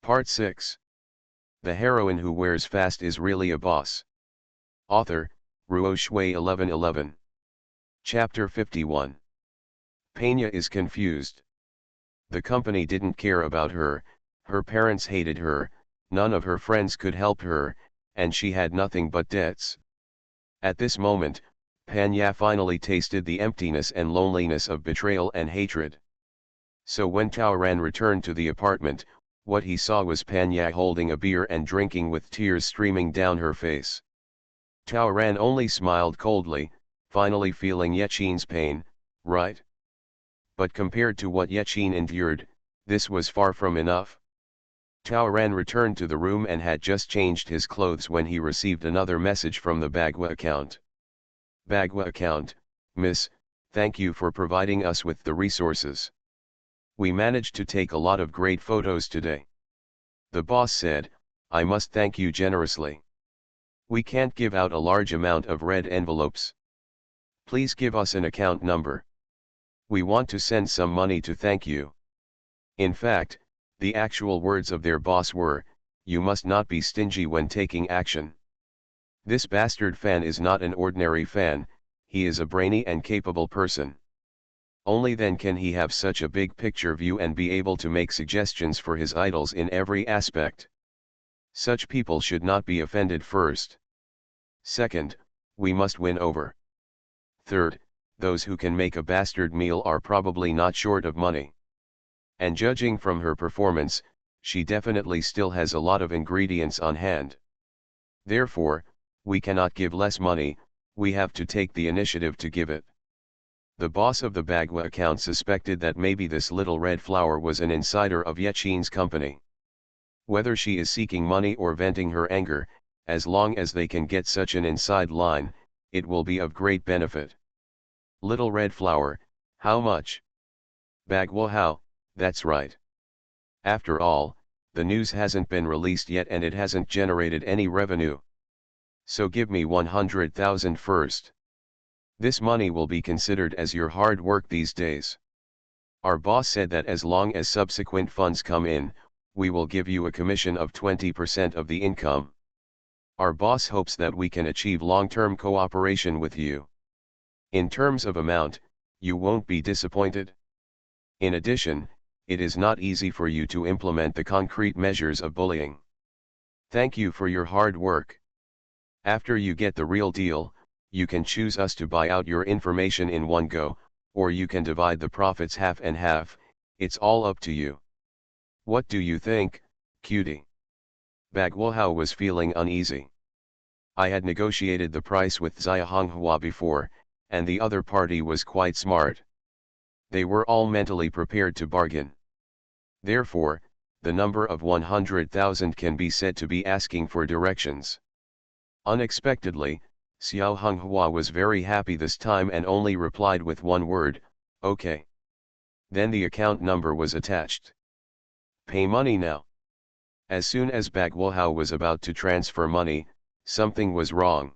Part 6. The heroine who wears fast is really a boss. Author, Ruo Shui 1111. Chapter 51. Pena is confused. The company didn't care about her, her parents hated her, none of her friends could help her, and she had nothing but debts. At this moment, Pena finally tasted the emptiness and loneliness of betrayal and hatred. So when Taoran returned to the apartment, what he saw was Pena holding a beer and drinking with tears streaming down her face. Taoran only smiled coldly, finally feeling Yechin's pain, right? But compared to what Yechin endured, this was far from enough. Taoran returned to the room and had just changed his clothes when he received another message from the Bagua account. Bagua account, Miss, thank you for providing us with the resources. We managed to take a lot of great photos today. The boss said, I must thank you generously. We can't give out a large amount of red envelopes. Please give us an account number. We want to send some money to thank you. In fact, the actual words of their boss were, you must not be stingy when taking action. This bastard fan is not an ordinary fan, he is a brainy and capable person. Only then can he have such a big picture view and be able to make suggestions for his idols in every aspect. Such people should not be offended first. Second, we must win over. Third, those who can make a bastard meal are probably not short of money. And judging from her performance, she definitely still has a lot of ingredients on hand. Therefore, we cannot give less money, we have to take the initiative to give it. The boss of the Bagua account suspected that maybe this little red flower was an insider of Yechin's company. Whether she is seeking money or venting her anger, as long as they can get such an inside line, it will be of great benefit. Little red flower, how much? Bagua how, that's right. After all, the news hasn't been released yet and it hasn't generated any revenue. So give me 100,000 first. This money will be considered as your hard work these days. Our boss said that as long as subsequent funds come in, we will give you a commission of 20% of the income. Our boss hopes that we can achieve long-term cooperation with you. In terms of amount, you won't be disappointed. In addition, it is not easy for you to implement the concrete measures of bullying. Thank you for your hard work. After you get the real deal, you can choose us to buy out your information in one go, or you can divide the profits half and half, it's all up to you. What do you think, cutie? Bagua Hao was feeling uneasy. I had negotiated the price with Xia Honghua before, and the other party was quite smart. They were all mentally prepared to bargain. Therefore, the number of 100,000 can be said to be asking for directions. Unexpectedly, Xiao Honghua was very happy this time and only replied with one word, okay. Then the account number was attached. Pay money now. As soon as Bagua Hao was about to transfer money, something was wrong.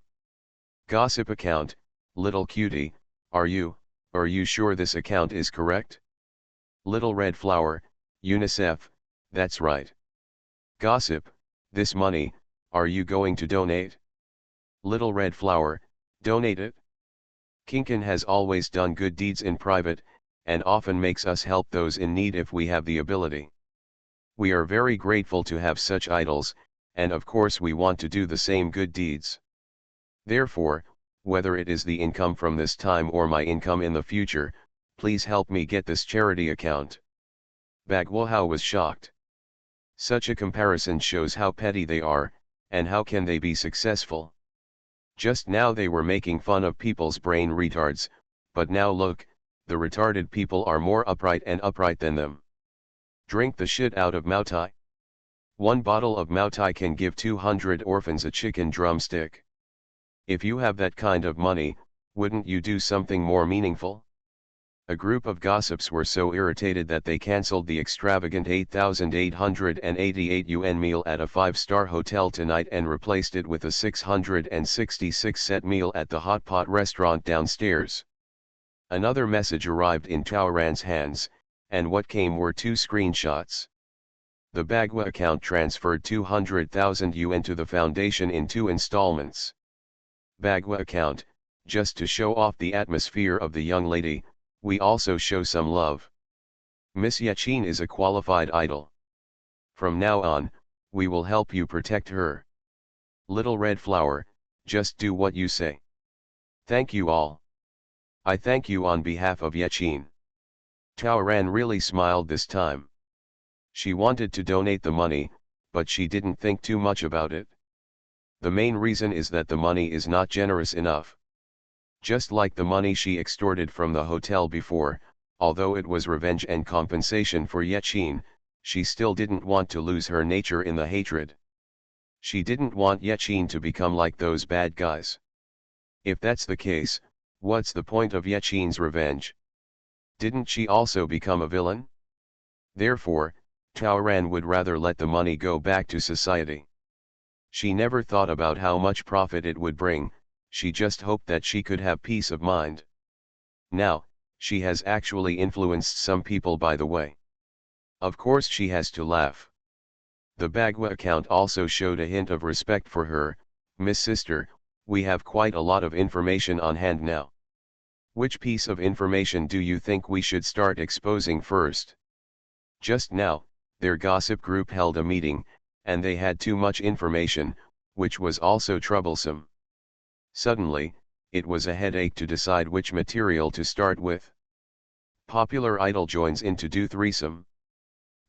Gossip account, little cutie, are you sure this account is correct? Little red flower, UNICEF, that's right. Gossip, this money, are you going to donate? Little red flower, donate it? Kinkan has always done good deeds in private, and often makes us help those in need if we have the ability. We are very grateful to have such idols, and of course we want to do the same good deeds. Therefore, whether it is the income from this time or my income in the future, please help me get this charity account. Bagua Hao was shocked. Such a comparison shows how petty they are, and how can they be successful. Just now they were making fun of people's brain retards, but now look, the retarded people are more upright than them. Drink the shit out of Maotai. One bottle of Maotai can give 200 orphans a chicken drumstick. If you have that kind of money, wouldn't you do something more meaningful? A group of gossips were so irritated that they cancelled the extravagant 8,888 yuan meal at a 5-star hotel tonight and replaced it with a 666 set meal at the hot pot restaurant downstairs. Another message arrived in Taoran's hands, and what came were 2 screenshots. The Bagua account transferred 200,000 yuan to the foundation in 2 installments. Bagua account, just to show off the atmosphere of the young lady, we also show some love. Miss Yaqin is a qualified idol. From now on, we will help you protect her. Little red flower, just do what you say. Thank you all. I thank you on behalf of Yaqin. Taoran really smiled this time. She wanted to donate the money, but she didn't think too much about it. The main reason is that the money is not generous enough. Just like the money she extorted from the hotel before, although it was revenge and compensation for Yaqin, she still didn't want to lose her nature in the hatred. She didn't want Yaqin to become like those bad guys. If that's the case, what's the point of Yaqin's revenge? Didn't she also become a villain? Therefore, Taoran would rather let the money go back to society. She never thought about how much profit it would bring, she just hoped that she could have peace of mind. Now, she has actually influenced some people by the way. Of course she has to laugh. The Bagua account also showed a hint of respect for her. Miss Sister, we have quite a lot of information on hand now. Which piece of information do you think we should start exposing first? Just now, their gossip group held a meeting, and they had too much information, which was also troublesome. Suddenly, it was a headache to decide which material to start with. Popular idol joins in to do threesome.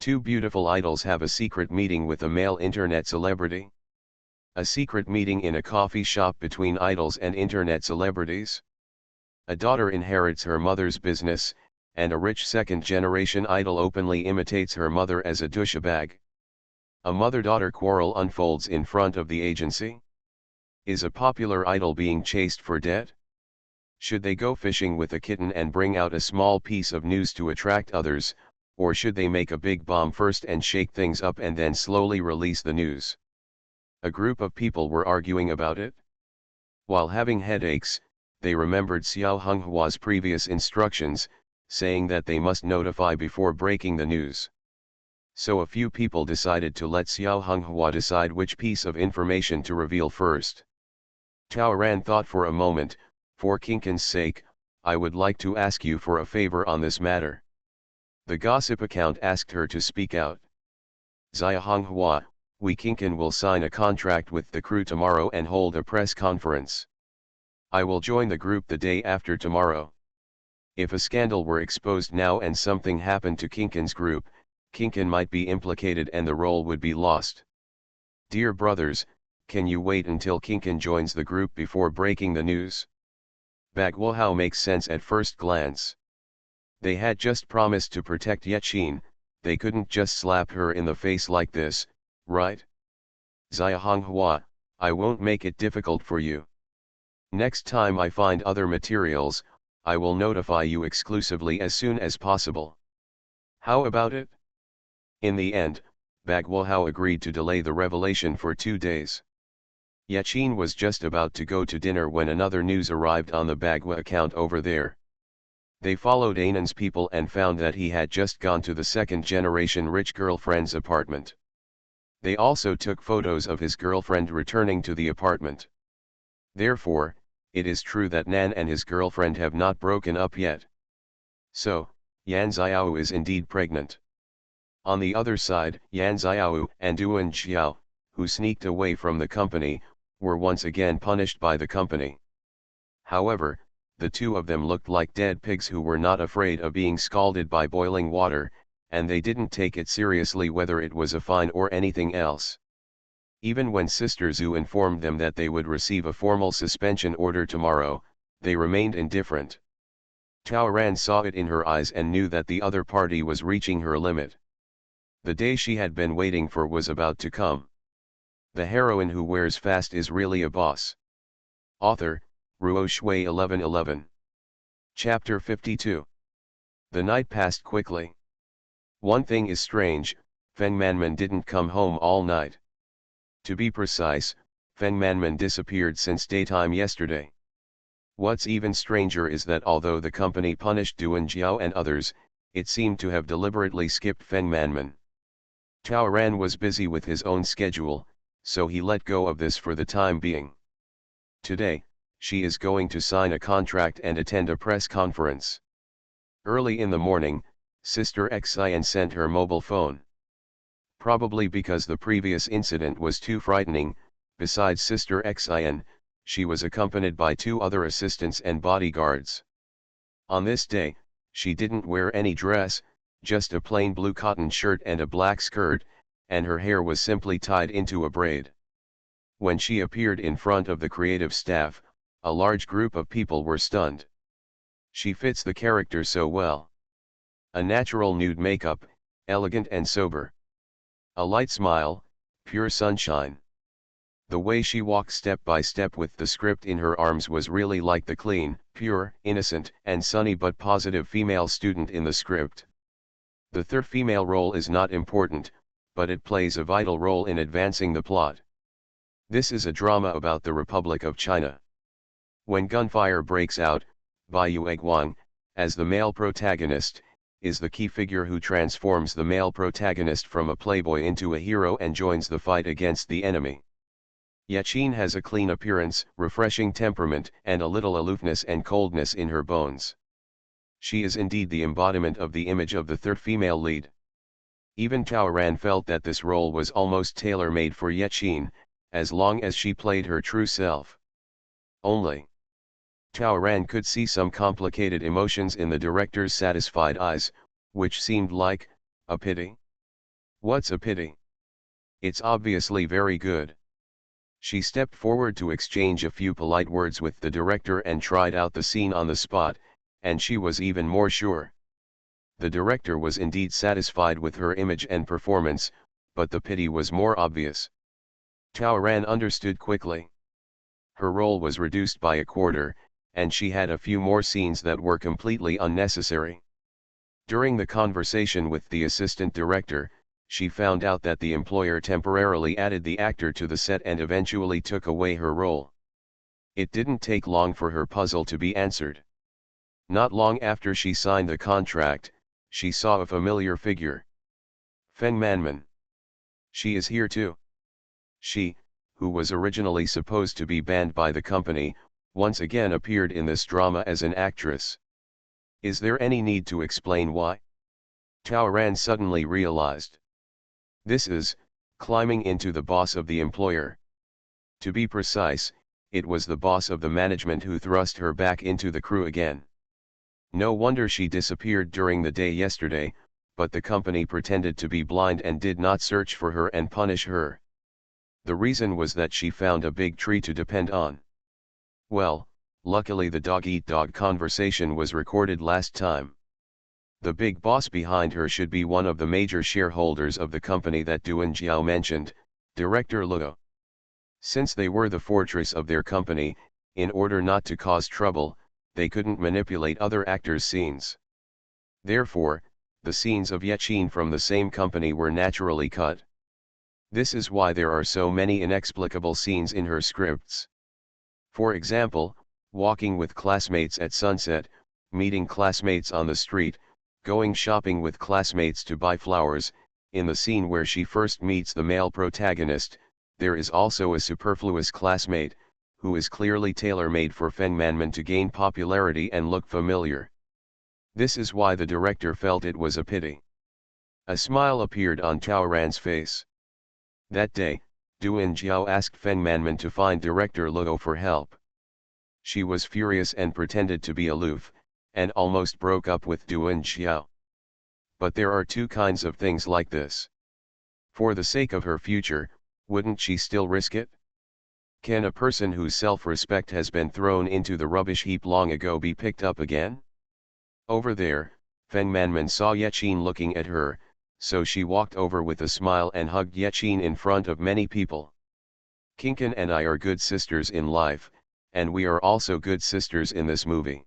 2 beautiful idols have a secret meeting with a male internet celebrity. A secret meeting in a coffee shop between idols and internet celebrities. A daughter inherits her mother's business, and a rich second-generation idol openly imitates her mother as a douchebag. A mother-daughter quarrel unfolds in front of the agency. Is a popular idol being chased for debt? Should they go fishing with a kitten and bring out a small piece of news to attract others, or should they make a big bomb first and shake things up and then slowly release the news? A group of people were arguing about it. While having headaches, they remembered Xiao Honghua's previous instructions, saying that they must notify before breaking the news. So a few people decided to let Xiao Honghua decide which piece of information to reveal first. Taoran thought for a moment, for Kinkin's sake, I would like to ask you for a favor on this matter. The gossip account asked her to speak out. Xia Honghua, we Kinkin will sign a contract with the crew tomorrow and hold a press conference. I will join the group the day after tomorrow. If a scandal were exposed now and something happened to Kinkin's group, Kinkin might be implicated and the role would be lost. Dear brothers, can you wait until Kinkin joins the group before breaking the news? Bagwahao makes sense at first glance. They had just promised to protect Yaqin, they couldn't just slap her in the face like this, right? Xia Honghua, I won't make it difficult for you. Next time I find other materials, I will notify you exclusively as soon as possible. How about it? In the end, Bagwahao agreed to delay the revelation for 2 days. Yaqin was just about to go to dinner when another news arrived on the Bagua account over there. They followed Anan's people and found that he had just gone to the second-generation rich girlfriend's apartment. They also took photos of his girlfriend returning to the apartment. Therefore, it is true that Nan and his girlfriend have not broken up yet. So, Yan Xiao is indeed pregnant. On the other side, Yan Xiao and Duan Xiao, who sneaked away from the company, were once again punished by the company. However, the 2 of them looked like dead pigs who were not afraid of being scalded by boiling water, and they didn't take it seriously whether it was a fine or anything else. Even when Sister Zhu informed them that they would receive a formal suspension order tomorrow, they remained indifferent. Taoran saw it in her eyes and knew that the other party was reaching her limit. The day she had been waiting for was about to come. The heroine who wears fast is really a boss. Author, Ruo Shui 1111. Chapter 52. The night passed quickly. One thing is strange, Feng Manman didn't come home all night. To be precise, Feng Manman disappeared since daytime yesterday. What's even stranger is that although the company punished Duan Jiao and others, it seemed to have deliberately skipped Feng Manman. Tao Ran was busy with his own schedule, so he let go of this for the time being. Today, she is going to sign a contract and attend a press conference. Early in the morning, Sister Xin sent her mobile phone. Probably because the previous incident was too frightening, besides Sister Xin, she was accompanied by 2 other assistants and bodyguards. On this day, she didn't wear any dress, just a plain blue cotton shirt and a black skirt, and her hair was simply tied into a braid. When she appeared in front of the creative staff, a large group of people were stunned. She fits the character so well. A natural nude makeup, elegant and sober. A light smile, pure sunshine. The way she walked step by step with the script in her arms was really like the clean, pure, innocent, and sunny but positive female student in the script. The third female role is not important, but it plays a vital role in advancing the plot. This is a drama about the Republic of China. When gunfire breaks out, Bai Yueguang, as the male protagonist, is the key figure who transforms the male protagonist from a playboy into a hero and joins the fight against the enemy. Yaqin has a clean appearance, refreshing temperament, and a little aloofness and coldness in her bones. She is indeed the embodiment of the image of the third female lead. Even Tao Ran felt that this role was almost tailor-made for Yaqin, as long as she played her true self. Only Tao Ran could see some complicated emotions in the director's satisfied eyes, which seemed like a pity. What's a pity? It's obviously very good. She stepped forward to exchange a few polite words with the director and tried out the scene on the spot, and she was even more sure. The director was indeed satisfied with her image and performance, but the pity was more obvious. Tao Ran understood quickly. Her role was reduced by a quarter, and she had a few more scenes that were completely unnecessary. During the conversation with the assistant director, she found out that the employer temporarily added the actor to the set and eventually took away her role. It didn't take long for her puzzle to be answered. Not long after she signed the contract, she saw a familiar figure. Feng Manman. She is here too. She, who was originally supposed to be banned by the company, once again appeared in this drama as an actress. Is there any need to explain why? Tao Ran suddenly realized. This is climbing into the boss of the employer. To be precise, it was the boss of the management who thrust her back into the crew again. No wonder she disappeared during the day yesterday, but the company pretended to be blind and did not search for her and punish her. The reason was that she found a big tree to depend on. Well, luckily the dog-eat-dog conversation was recorded last time. The big boss behind her should be one of the major shareholders of the company that Duan Jiao mentioned, Director Luo. Since they were the fortress of their company, in order not to cause trouble, they couldn't manipulate other actors' scenes. Therefore, the scenes of Yaqin from the same company were naturally cut. This is why there are so many inexplicable scenes in her scripts. For example, walking with classmates at sunset, meeting classmates on the street, going shopping with classmates to buy flowers. In the scene where she first meets the male protagonist, there is also a superfluous classmate, who is clearly tailor-made for Feng Manman to gain popularity and look familiar. This is why the director felt it was a pity. A smile appeared on Tao Ran's face. That day, Duan Jiao asked Feng Manman to find Director Luo for help. She was furious and pretended to be aloof, and almost broke up with Duan Jiao. But there are two kinds of things like this. For the sake of her future, wouldn't she still risk it? Can a person whose self-respect has been thrown into the rubbish heap long ago be picked up again? Over there, Feng Manman saw Yaqin looking at her, so she walked over with a smile and hugged Yaqin in front of many people. Kinkan and I are good sisters in life, and we are also good sisters in this movie.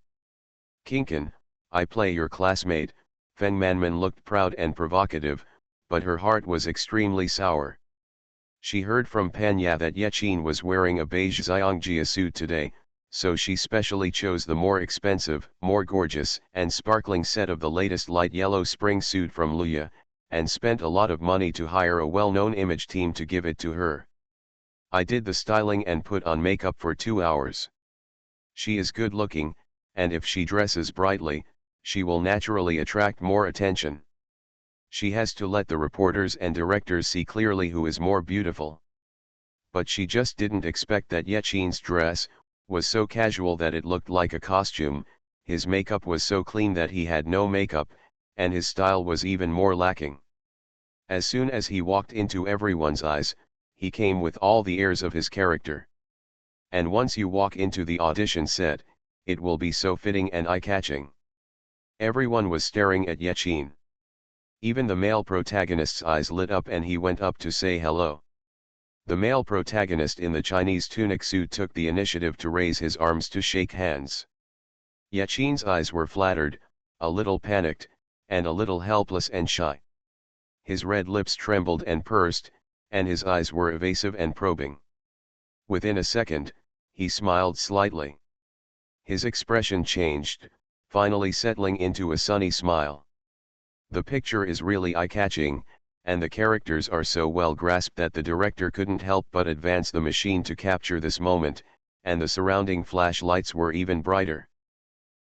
Kinkan, I play your classmate. Feng Manman looked proud and provocative, but her heart was extremely sour. She heard from Panya that Yaqin was wearing a beige Xiangjia suit today, so she specially chose the more expensive, more gorgeous, and sparkling set of the latest light yellow spring suit from Luya, and spent a lot of money to hire a well-known image team to give it to her. I did the styling and put on makeup for 2 hours. She is good looking, and if she dresses brightly, she will naturally attract more attention. She has to let the reporters and directors see clearly who is more beautiful. But she just didn't expect that Yechin's dress was so casual that it looked like a costume, his makeup was so clean that he had no makeup, and his style was even more lacking. As soon as he walked into everyone's eyes, he came with all the airs of his character. And once you walk into the audition set, it will be so fitting and eye-catching. Everyone was staring at Yechin. Even the male protagonist's eyes lit up and he went up to say hello. The male protagonist in the Chinese tunic suit took the initiative to raise his arms to shake hands. Yechin's eyes were flattered, a little panicked, and a little helpless and shy. His red lips trembled and pursed, and his eyes were evasive and probing. Within a second, he smiled slightly. His expression changed, finally settling into a sunny smile. The picture is really eye-catching, and the characters are so well grasped that the director couldn't help but advance the machine to capture this moment, and the surrounding flashlights were even brighter.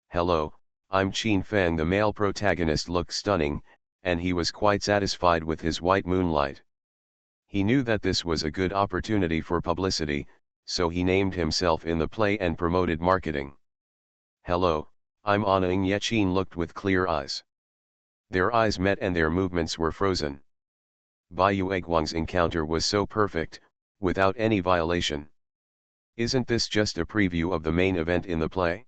Hello, I'm Qin Feng. The male protagonist looked stunning, and he was quite satisfied with his white moonlight. He knew that this was a good opportunity for publicity, so he named himself in the play and promoted marketing. Hello, I'm Anning. Yechin looked with clear eyes. Their eyes met and their movements were frozen. Bai Yueguang's encounter was so perfect, without any violation. Isn't this just a preview of the main event in the play?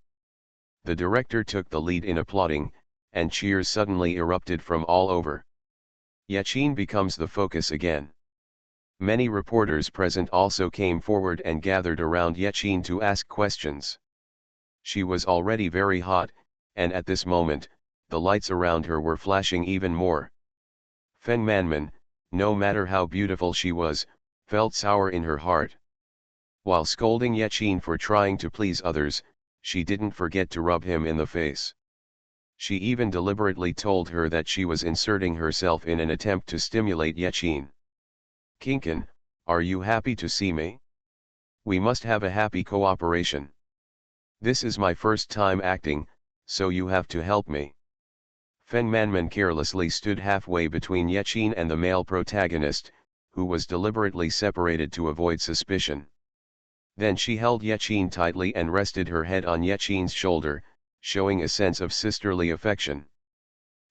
The director took the lead in applauding, and cheers suddenly erupted from all over. Yechin becomes the focus again. Many reporters present also came forward and gathered around Yechin to ask questions. She was already very hot, and at this moment, the lights around her were flashing even more. Feng Manman, no matter how beautiful she was, felt sour in her heart. While scolding Yechin for trying to please others, she didn't forget to rub him in the face. She even deliberately told her that she was inserting herself in an attempt to stimulate Yechin. Kinkan, are you happy to see me? We must have a happy cooperation. This is my first time acting, so you have to help me. Feng Manman carelessly stood halfway between Yechin and the male protagonist, who was deliberately separated to avoid suspicion. Then she held Yechin tightly and rested her head on Yechin's shoulder, showing a sense of sisterly affection.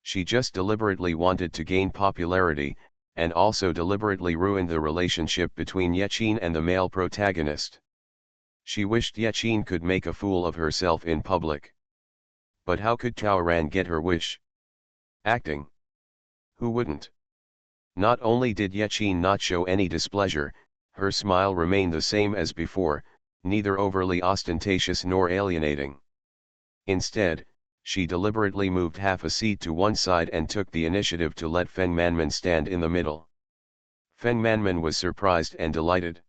She just deliberately wanted to gain popularity, and also deliberately ruined the relationship between Yechin and the male protagonist. She wished Yechin could make a fool of herself in public. But how could Taoran get her wish? Acting. Who wouldn't? Not only did Yechin not show any displeasure, her smile remained the same as before, neither overly ostentatious nor alienating. Instead, she deliberately moved half a seat to one side and took the initiative to let Feng Manman stand in the middle. Feng Manman was surprised and delighted.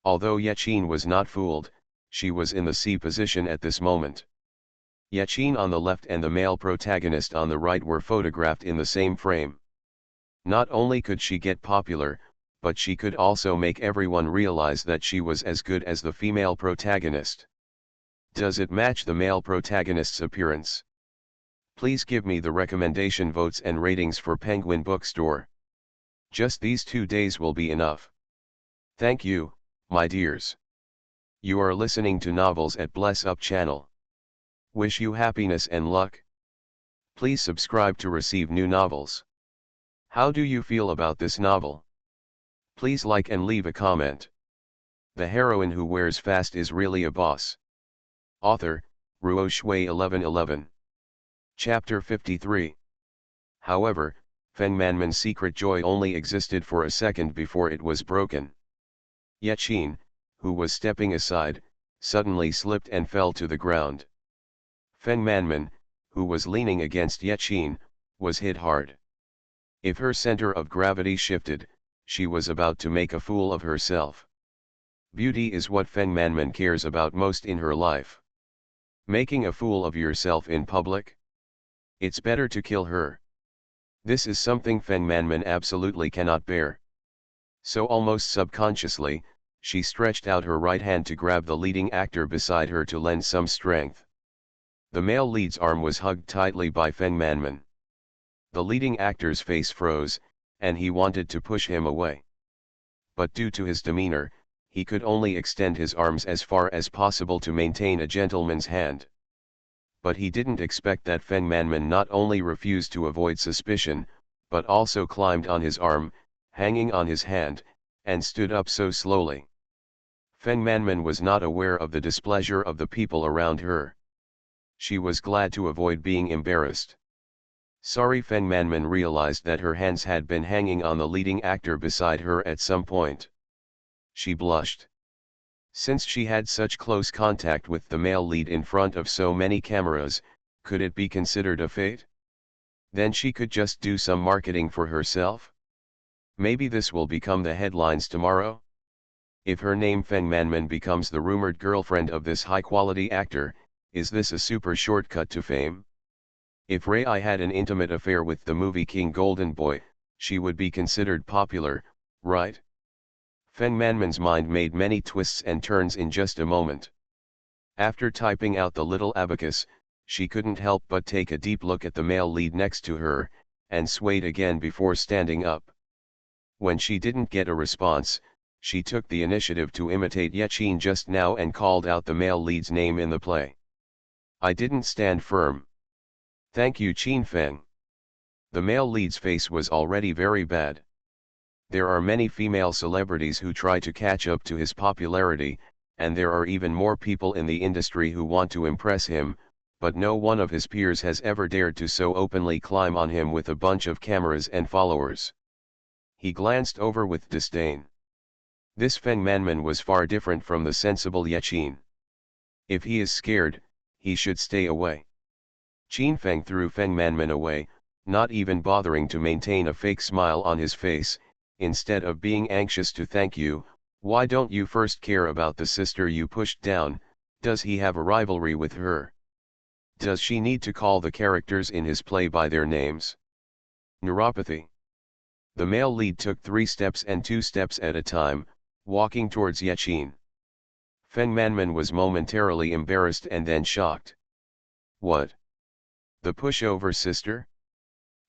Although Yechin was not fooled, she was in the C position at this moment. Yechin on the left and the male protagonist on the right were photographed in the same frame. Not only could she get popular, but she could also make everyone realize that she was as good as the female protagonist. Does it match the male protagonist's appearance? Please give me the recommendation votes and ratings for Penguin Bookstore. Just these 2 days will be enough. Thank you, my dears. You are listening to Novels at Bless Up channel. Wish you happiness and luck. Please subscribe to receive new novels. How do you feel about this novel? Please like and leave a comment. The heroine who wears fast is really a boss. Author, Ruo Shui 1111. Chapter 53. However, Feng Manman's secret joy only existed for a second before it was broken. Yechin, who was stepping aside, suddenly slipped and fell to the ground. Feng Manman, who was leaning against Yechin, was hit hard. If her center of gravity shifted, she was about to make a fool of herself. Beauty is what Feng Manman cares about most in her life. Making a fool of yourself in public? It's better to kill her. This is something Feng Manman absolutely cannot bear. So almost subconsciously, she stretched out her right hand to grab the leading actor beside her to lend some strength. The male lead's arm was hugged tightly by Feng Manman. The leading actor's face froze, and he wanted to push him away. But due to his demeanor, he could only extend his arms as far as possible to maintain a gentleman's hand. But he didn't expect that Feng Manman not only refused to avoid suspicion, but also climbed on his arm, hanging on his hand, and stood up so slowly. Feng Manman was not aware of the displeasure of the people around her. She was glad to avoid being embarrassed. Sorry, Feng Manman realized that her hands had been hanging on the leading actor beside her at some point. She blushed. Since she had such close contact with the male lead in front of so many cameras, could it be considered a fate? Then she could just do some marketing for herself? Maybe this will become the headlines tomorrow? If her name Feng Manman becomes the rumored girlfriend of this high-quality actor, is this a super shortcut to fame? If Ray had an intimate affair with the movie king Golden Boy, she would be considered popular, right? Feng Manman's mind made many twists and turns in just a moment. After typing out the little abacus, she couldn't help but take a deep look at the male lead next to her, and swayed again before standing up. When she didn't get a response, she took the initiative to imitate Yechin just now and called out the male lead's name in the play. I didn't stand firm. Thank you, Qin Feng. The male lead's face was already very bad. There are many female celebrities who try to catch up to his popularity, and there are even more people in the industry who want to impress him, but no one of his peers has ever dared to so openly climb on him with a bunch of cameras and followers. He glanced over with disdain. This Feng Manman was far different from the sensible Yechin. If he is scared, he should stay away. Qin Feng threw Feng Manman away, not even bothering to maintain a fake smile on his face. Instead of being anxious to thank you, why don't you first care about the sister you pushed down? Does he have a rivalry with her? Does she need to call the characters in his play by their names? Neuropathy. The male lead took 3 steps and 2 steps at a time, walking towards Yechin. Feng Manman was momentarily embarrassed and then shocked. What? The pushover sister?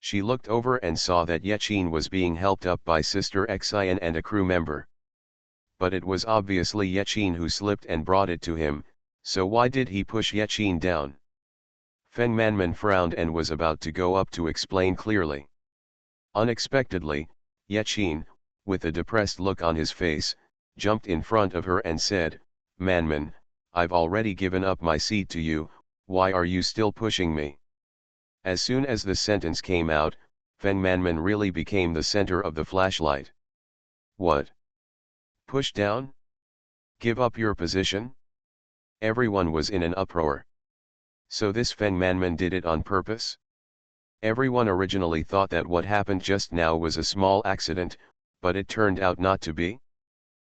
She looked over and saw that Yechin was being helped up by Sister Xian and a crew member. But it was obviously Yechin who slipped and brought it to him, so why did he push Yechin down? Feng Manman frowned and was about to go up to explain clearly. Unexpectedly, Yechin, with a depressed look on his face, jumped in front of her and said, Manman, I've already given up my seat to you, why are you still pushing me? As soon as the sentence came out, Feng Manman really became the center of the flashlight. What? Push down? Give up your position? Everyone was in an uproar. So this Feng Manman did it on purpose? Everyone originally thought that what happened just now was a small accident, but it turned out not to be?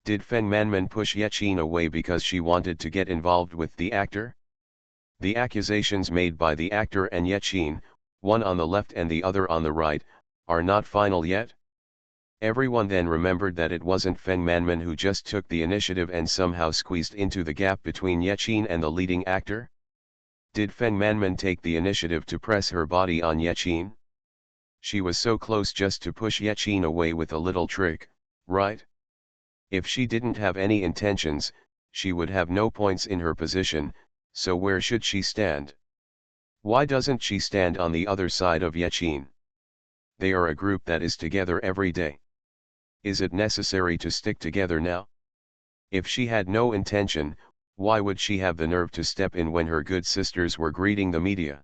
Did Feng Manman push Yechin away because she wanted to get involved with the actor? The accusations made by the actor and Yechin, one on the left and the other on the right, are not final yet? Everyone then remembered that it wasn't Feng Manman who just took the initiative and somehow squeezed into the gap between Yechin and the leading actor? Did Feng Manman take the initiative to press her body on Yechin? She was so close just to push Yechin away with a little trick, right? If she didn't have any intentions, she would have no points in her position, so where should she stand? Why doesn't she stand on the other side of Yechin? They are a group that is together every day. Is it necessary to stick together now? If she had no intention, why would she have the nerve to step in when her good sisters were greeting the media?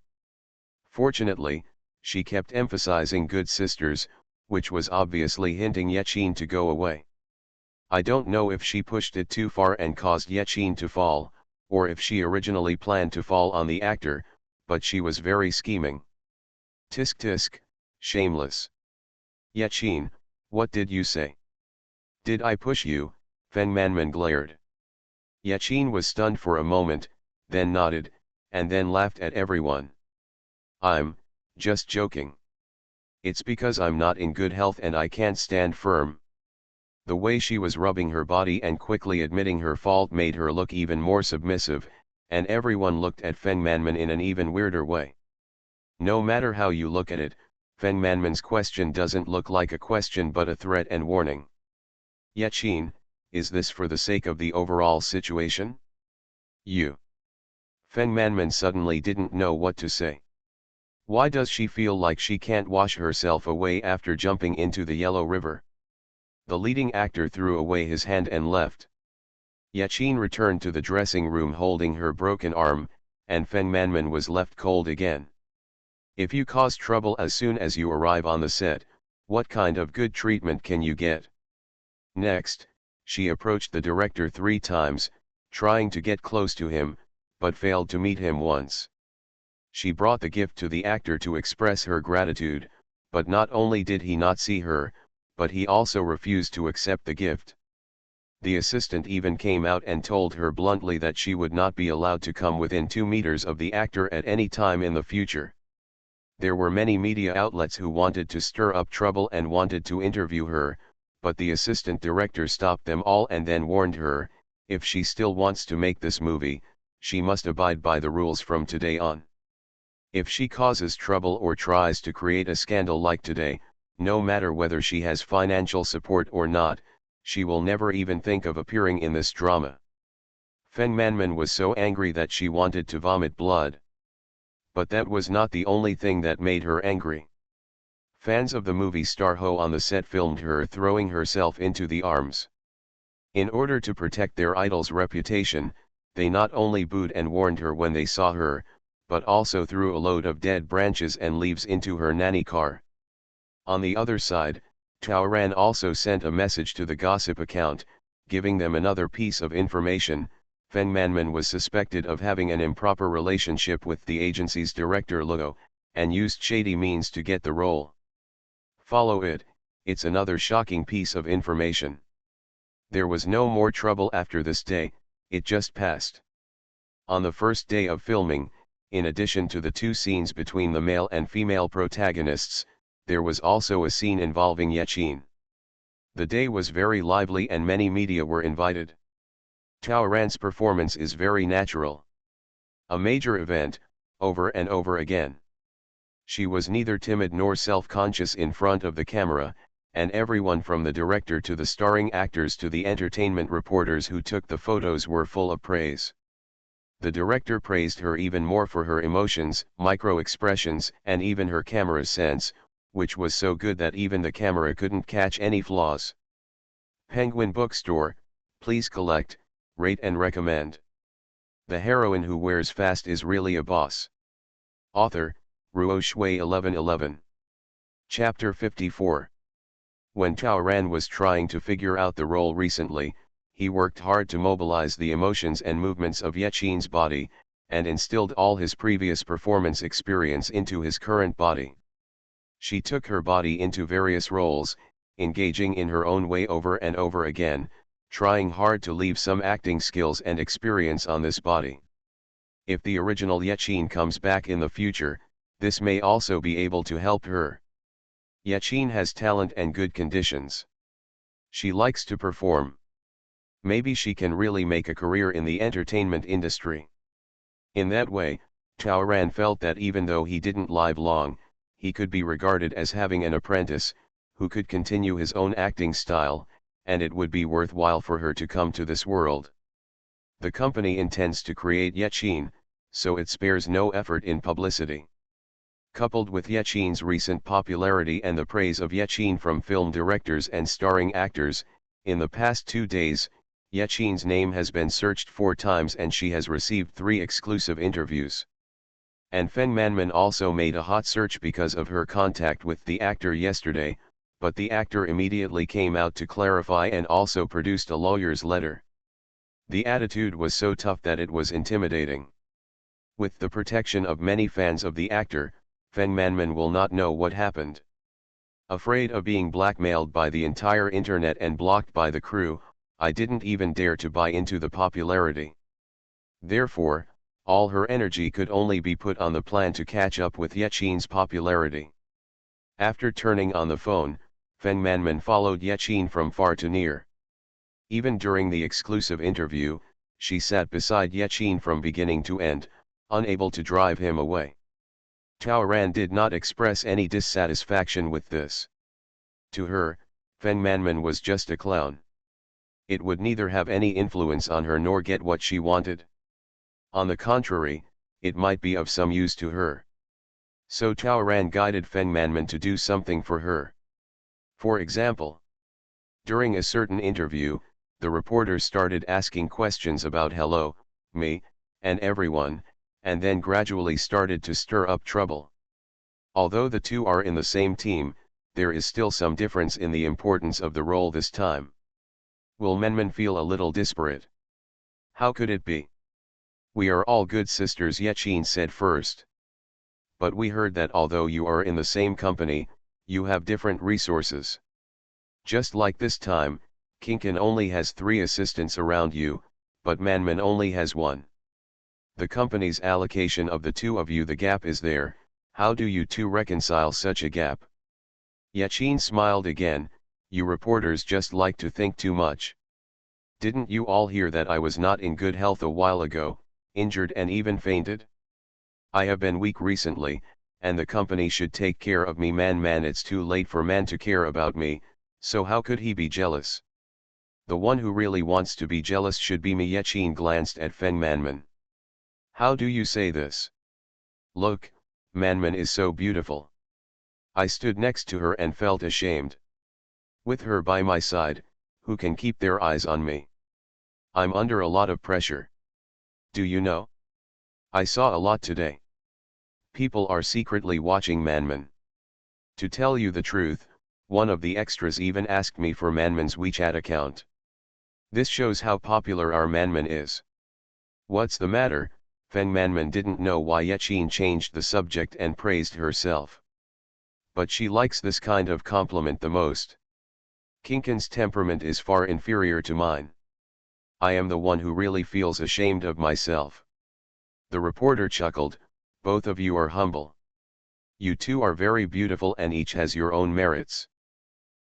Fortunately, she kept emphasizing good sisters, which was obviously hinting Yechin to go away. I don't know if she pushed it too far and caused Yechin to fall, or if she originally planned to fall on the actor, but she was very scheming. Tisk tisk, shameless. Yechin, what did you say? Did I push you? Feng Manman glared. Yechin was stunned for a moment, then nodded, and then laughed at everyone. I'm just joking. It's because I'm not in good health and I can't stand firm. The way she was rubbing her body and quickly admitting her fault made her look even more submissive, and everyone looked at Feng Manman in an even weirder way. No matter how you look at it, Feng Manman's question doesn't look like a question but a threat and warning. Yaqin, is this for the sake of the overall situation? Feng Manman suddenly didn't know what to say. Why does she feel like she can't wash herself away after jumping into the Yellow River? The leading actor threw away his hand and left. Yaqin returned to the dressing room holding her broken arm, and Feng Manman was left cold again. If you cause trouble as soon as you arrive on the set, what kind of good treatment can you get? Next, she approached the director 3 times, trying to get close to him, but failed to meet him once. She brought the gift to the actor to express her gratitude, but not only did he not see her, but he also refused to accept the gift. The assistant even came out and told her bluntly that she would not be allowed to come within 2 meters of the actor at any time in the future. There were many media outlets who wanted to stir up trouble and wanted to interview her, but the assistant director stopped them all and then warned her, if she still wants to make this movie, she must abide by the rules from today on. If she causes trouble or tries to create a scandal like today, no matter whether she has financial support or not, she will never even think of appearing in this drama. Feng Manman was so angry that she wanted to vomit blood. But that was not the only thing that made her angry. Fans of the movie star Ho on the set filmed her throwing herself into the arms. In order to protect their idol's reputation, they not only booed and warned her when they saw her, but also threw a load of dead branches and leaves into her nanny car. On the other side, Taoran also sent a message to the gossip account, giving them another piece of information. Feng Manman was suspected of having an improper relationship with the agency's director Luo, and used shady means to get the role. Follow it, it's another shocking piece of information. There was no more trouble after this day, it just passed. On the first day of filming, in addition to the 2 scenes between the male and female protagonists, there was also a scene involving Yaqin. The day was very lively and many media were invited. Taoran's performance is very natural. A major event, over and over again. She was neither timid nor self-conscious in front of the camera, and everyone from the director to the starring actors to the entertainment reporters who took the photos were full of praise. The director praised her even more for her emotions, micro-expressions, and even her camera sense, which was so good that even the camera couldn't catch any flaws. Penguin Bookstore, please collect, rate and recommend. The heroine who wears fast is really a boss. Author, Ruo Shui 1111. Chapter 54. When Taoran was trying to figure out the role recently, he worked hard to mobilize the emotions and movements of Yaqin's body, and instilled all his previous performance experience into his current body. She took her body into various roles, engaging in her own way over and over again, trying hard to leave some acting skills and experience on this body. If the original Yaqin comes back in the future, this may also be able to help her. Yaqin has talent and good conditions. She likes to perform. Maybe she can really make a career in the entertainment industry. In that way, Taoran felt that even though he didn't live long, he could be regarded as having an apprentice, who could continue his own acting style, and it would be worthwhile for her to come to this world. The company intends to create Yaqin, so it spares no effort in publicity. Coupled with Yaqin's recent popularity and the praise of Yaqin from film directors and starring actors, in the past 2 days, Yaqin's name has been searched 4 times and she has received 3 exclusive interviews. And Feng Manman also made a hot search because of her contact with the actor yesterday, but the actor immediately came out to clarify and also produced a lawyer's letter. The attitude was so tough that it was intimidating. With the protection of many fans of the actor, Feng Manman will not know what happened. Afraid of being blackmailed by the entire internet and blocked by the crew, I didn't even dare to buy into the popularity. Therefore, all her energy could only be put on the plan to catch up with Yaqin's popularity. After turning on the phone, Feng Manman followed Yechin from far to near. Even during the exclusive interview, she sat beside Yechin from beginning to end, unable to drive him away. Tao Ran did not express any dissatisfaction with this. To her, Feng Manman was just a clown. It would neither have any influence on her nor get what she wanted. On the contrary, it might be of some use to her. So Tao Ran guided Feng Manman to do something for her. For example, during a certain interview, the reporter started asking questions about hello, me, and everyone, and then gradually started to stir up trouble. Although the two are in the same team, there is still some difference in the importance of the role this time. Will Menman feel a little disparate? How could it be? We are all good sisters, Yechin said first. But we heard that although you are in the same company, you have different resources. Just like this time, Kinkan only has 3 assistants around you, but Manman only has 1. The company's allocation of the two of you, the gap is there. How do you two reconcile such a gap? Yechin smiled again. You reporters just like to think too much. Didn't you all hear that I was not in good health a while ago, injured and even fainted? I have been weak recently, and the company should take care of me. Man, it's too late for man to care about me, so how could he be jealous? The one who really wants to be jealous should be me. Yechin glanced at Feng Manman. How do you say this? Look, Manman is so beautiful. I stood next to her and felt ashamed. With her by my side, who can keep their eyes on me? I'm under a lot of pressure. Do you know? I saw a lot today. People are secretly watching Manman. To tell you the truth, one of the extras even asked me for Manman's WeChat account. This shows how popular our Manman is. What's the matter? Feng Manman didn't know why Yechin changed the subject and praised herself. But she likes this kind of compliment the most. Kinkan's temperament is far inferior to mine. I am the one who really feels ashamed of myself. The reporter chuckled. Both of you are humble. You two are very beautiful and each has your own merits.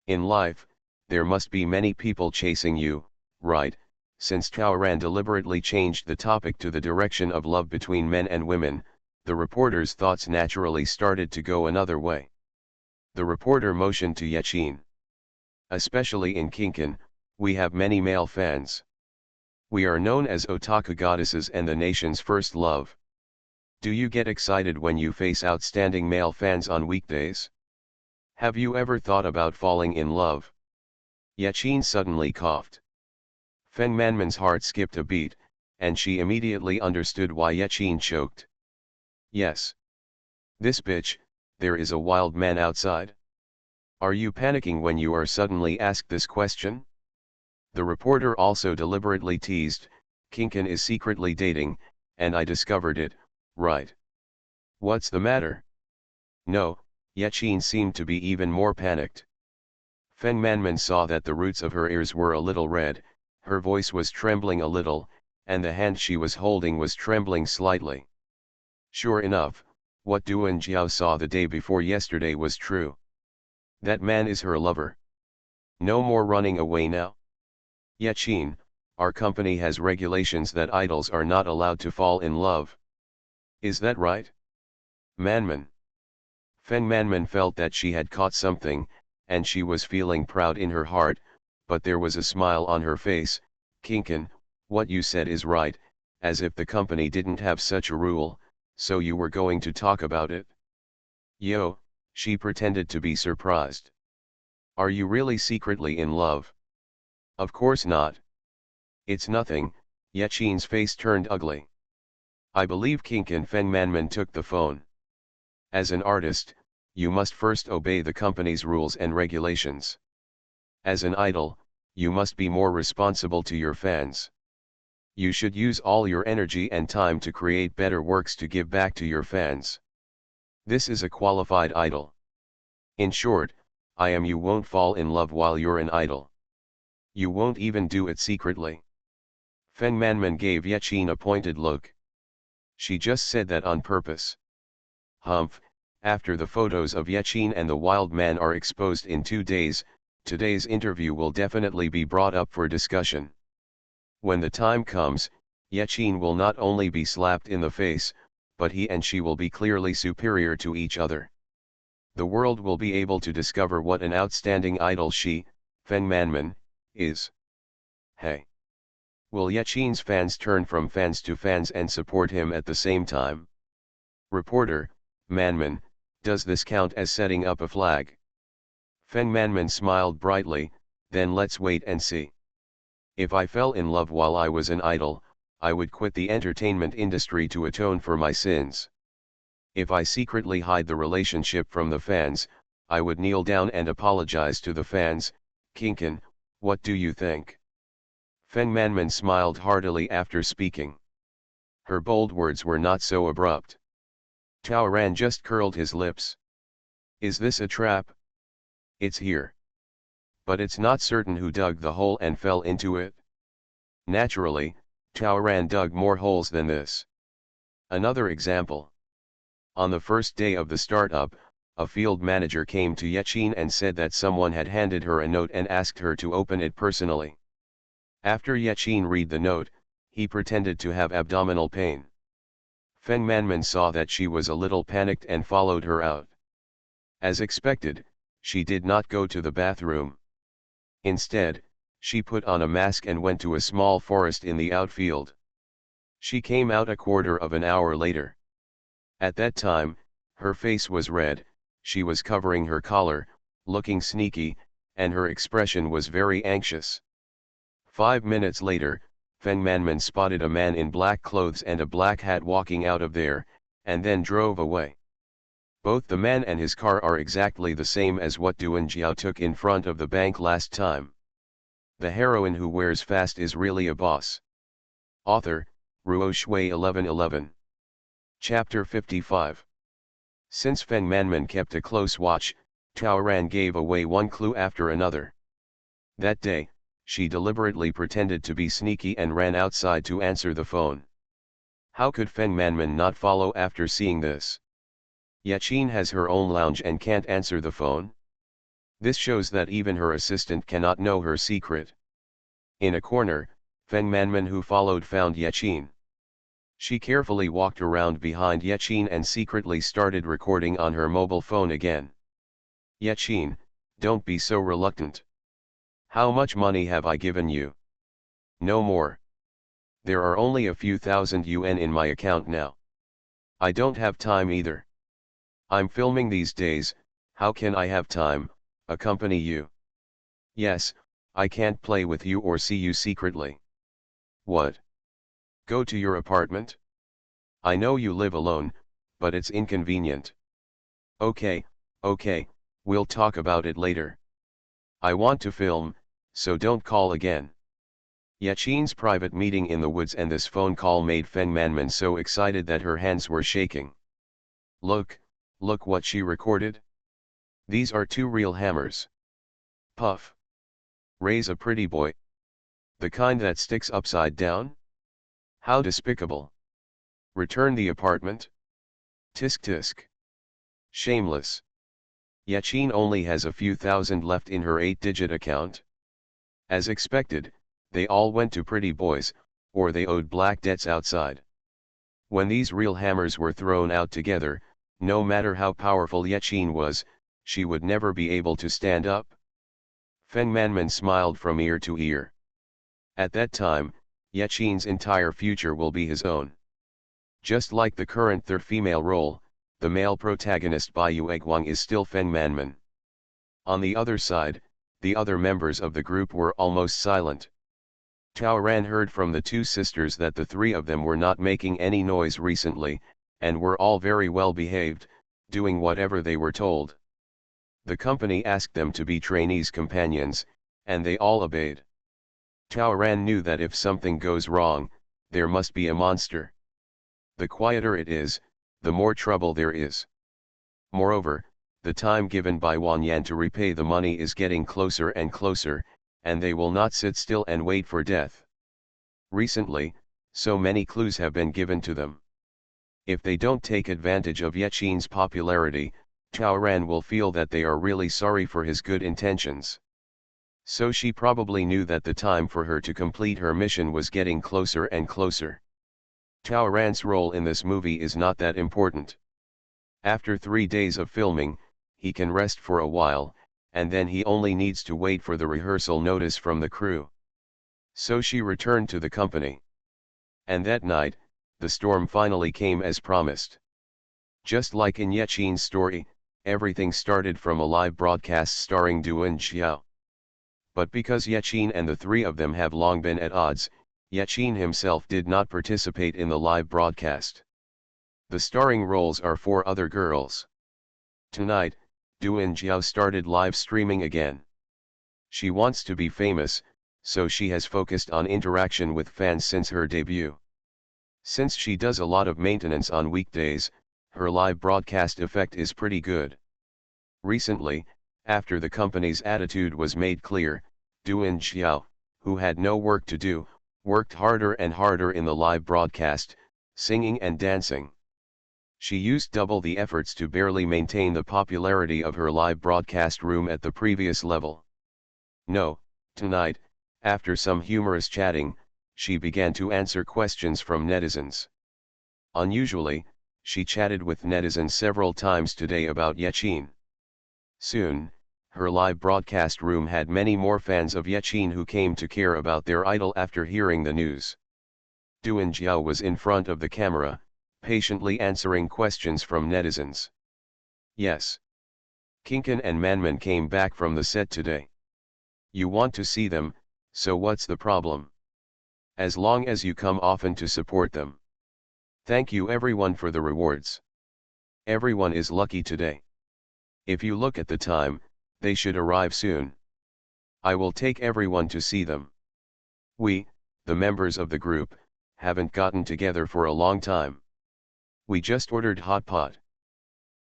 In life, there must be many people chasing you, right? Since Tao Ran deliberately changed the topic to the direction of love between men and women, the reporter's thoughts naturally started to go another way. The reporter motioned to Yechin. Especially in Kinkan, we have many male fans. We are known as otaku goddesses and the nation's first love. Do you get excited when you face outstanding male fans on weekdays? Have you ever thought about falling in love? Yechin suddenly coughed. Feng Manman's heart skipped a beat, and she immediately understood why Yechin choked. Yes. This bitch, there is a wild man outside? Are you panicking when you are suddenly asked this question? The reporter also deliberately teased, Kinkan is secretly dating, and I discovered it, right? What's the matter? No, Yechin seemed to be even more panicked. Feng Manman saw that the roots of her ears were a little red, her voice was trembling a little, and the hand she was holding was trembling slightly. Sure enough, what Duan Jiao saw the day before yesterday was true. That man is her lover. No more running away now. Yechin, our company has regulations that idols are not allowed to fall in love. Is that right? Manman. Feng Manman felt that she had caught something, and she was feeling proud in her heart, but there was a smile on her face. Kinkan, what you said is right, as if the company didn't have such a rule, so you were going to talk about it? Yo, she pretended to be surprised. Are you really secretly in love? Of course not. It's nothing. Yechin's face turned ugly. I believe Kinkan. Feng Manman took the phone. As an artist, you must first obey the company's rules and regulations. As an idol, you must be more responsible to your fans. You should use all your energy and time to create better works to give back to your fans. This is a qualified idol. In short, you won't fall in love while you're an idol. You won't even do it secretly. Feng Manman gave Yechin a pointed look. She just said that on purpose. Humph, After the photos of Yechin and the wild man are exposed in 2 days, today's interview will definitely be brought up for discussion. When the time comes, Yechin will not only be slapped in the face, but he and she will be clearly superior to each other. The world will be able to discover what an outstanding idol she, FemaleProtagonist, is. Hey! Will Yechin's fans turn from fans to fans and support him at the same time? Reporter, Manman, does this count as setting up a flag? FemaleProtagonist smiled brightly, then let's wait and see. If I fell in love while I was an idol, I would quit the entertainment industry to atone for my sins. If I secretly hide the relationship from the fans, I would kneel down and apologize to the fans. Kinkan, what do you think? FemaleProtagonist smiled heartily after speaking. Her bold words were not so abrupt. Taoran just curled his lips. Is this a trap? It's here. But it's not certain who dug the hole and fell into it. Naturally, Taoran dug more holes than this. Another example. On the first day of the startup, a field manager came to Yechin and said that someone had handed her a note and asked her to open it personally. After Yechin read the note, he pretended to have abdominal pain. FemaleProtagonist saw that she was a little panicked and followed her out. As expected, she did not go to the bathroom. Instead, she put on a mask and went to a small forest in the outfield. She came out a quarter of an hour later. At that time, her face was red, she was covering her collar, looking sneaky, and her expression was very anxious. 5 minutes later, FemaleProtagonist spotted a man in black clothes and a black hat walking out of there, and then drove away. Both the man and his car are exactly the same as what Duan Jiao took in front of the bank last time. The heroine who wears fast is really a boss. Author, Ruo Shui 1111. Chapter 55. Since FemaleProtagonist kept a close watch, Taoran gave away one clue after another. That day, she deliberately pretended to be sneaky and ran outside to answer the phone. How could FemaleProtagonist not follow after seeing this? Yechin has her own lounge and can't answer the phone? This shows that even her assistant cannot know her secret. In a corner, FemaleProtagonist who followed found Yechin. She carefully walked around behind Yechin and secretly started recording on her mobile phone again. Yechin, don't be so reluctant. How much money have I given you? No more. There are only a few thousand yuan in my account now. I don't have time either. I'm filming these days, how can I have time, accompany you? Yes, I can't play with you or see you secretly. What? Go to your apartment? I know you live alone, but it's inconvenient. Okay, we'll talk about it later. I want to film, so don't call again. Yechin's private meeting in the woods and this phone call made FemaleProtagonist so excited that her hands were shaking. Look what she recorded. These are 2 real hammers. Puff. Raise a pretty boy. The kind that sticks upside down? How despicable. Return the apartment. Tisk tisk. Shameless. Yechin only has a few thousand left in her 8-digit account. As expected, they all went to pretty boys, or they owed black debts outside. When these real hammers were thrown out together, no matter how powerful Yechin was, she would never be able to stand up. FemaleProtagonist smiled from ear to ear. At that time, Yechin's entire future will be his own. Just like the current third female role, the male protagonist Bai Yueguang is still FemaleProtagonist. On the other side, the other members of the group were almost silent. Taoran heard from the 2 sisters that the 3 of them were not making any noise recently, and were all very well behaved, doing whatever they were told. The company asked them to be trainees' companions, and they all obeyed. Taoran knew that if something goes wrong, there must be a monster. The quieter it is, the more trouble there is. Moreover, the time given by Wanyan to repay the money is getting closer and closer, and they will not sit still and wait for death. Recently, so many clues have been given to them. If they don't take advantage of Yechin's popularity, Taoran will feel that they are really sorry for his good intentions. So she probably knew that the time for her to complete her mission was getting closer and closer. Taoran's role in this movie is not that important. After 3 days of filming, he can rest for a while, and then he only needs to wait for the rehearsal notice from the crew. So she returned to the company. And that night, the storm finally came as promised. Just like in Yechin's story, everything started from a live broadcast starring Duan Xiao. But because Yechin and the three of them have long been at odds, Yechin himself did not participate in the live broadcast. The starring roles are 4 other girls. Tonight, Duan Xiao started live streaming again. She wants to be famous, so she has focused on interaction with fans since her debut. Since she does a lot of maintenance on weekdays, her live broadcast effect is pretty good. Recently, after the company's attitude was made clear, Duan Xiao, who had no work to do, worked harder and harder in the live broadcast, singing and dancing. She used double the efforts to barely maintain the popularity of her live broadcast room at the previous level. No, tonight, after some humorous chatting, she began to answer questions from netizens. Unusually, she chatted with netizens several times today about Yechin. Soon, her live broadcast room had many more fans of Yechin who came to care about their idol after hearing the news. Duan Xiao was in front of the camera, patiently answering questions from netizens. Yes. Kinkan and Manman came back from the set today. You want to see them, so what's the problem? As long as you come often to support them. Thank you everyone for the rewards. Everyone is lucky today. If you look at the time, they should arrive soon. I will take everyone to see them. We, the members of the group, haven't gotten together for a long time. We just ordered hot pot.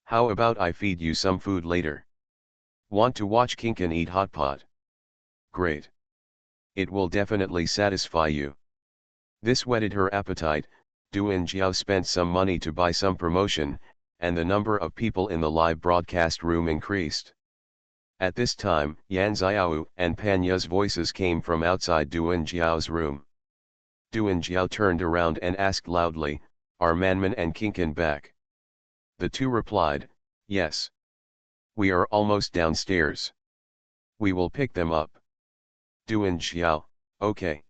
How about I feed you some food later? Want to watch Kinkan eat hot pot? Great. It will definitely satisfy you. This whetted her appetite. Duan Xiao spent some money to buy some promotion, and the number of people in the live broadcast room increased. At this time, Yan Xiao and Pan Ya's voices came from outside Duan Xiao's room. Duan Xiao turned around and asked loudly, "Are Manman and Kinkan back?" The two replied, "Yes. We are almost downstairs. We will pick them up." Duan Xiao, "Okay.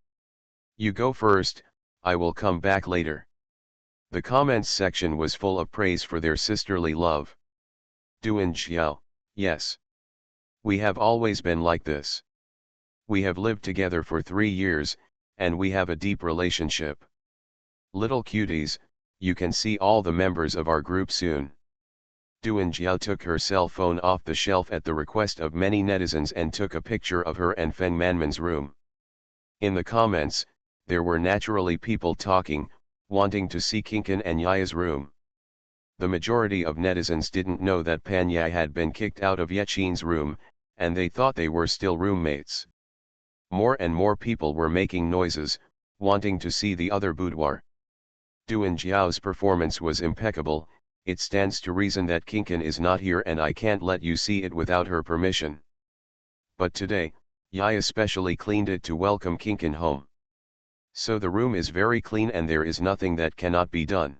You go first, I will come back later." The comments section was full of praise for their sisterly love. Duan Xiao, "Yes. We have always been like this. We have lived together for 3 years, and we have a deep relationship. Little cuties, you can see all the members of our group soon." Duan Xiao took her cell phone off the shelf at the request of many netizens and took a picture of her and Feng Manman's room. In the comments, there were naturally people talking, wanting to see Kinkan and Yaya's room. The majority of netizens didn't know that Pan Ya had been kicked out of Yechin's room, and they thought they were still roommates. More and more people were making noises, wanting to see the other boudoir. Duan Xiao's performance was impeccable. It stands to reason that Kinkan is not here and I can't let you see it without her permission. But today, Yaya specially cleaned it to welcome Kinkan home. So the room is very clean and there is nothing that cannot be done.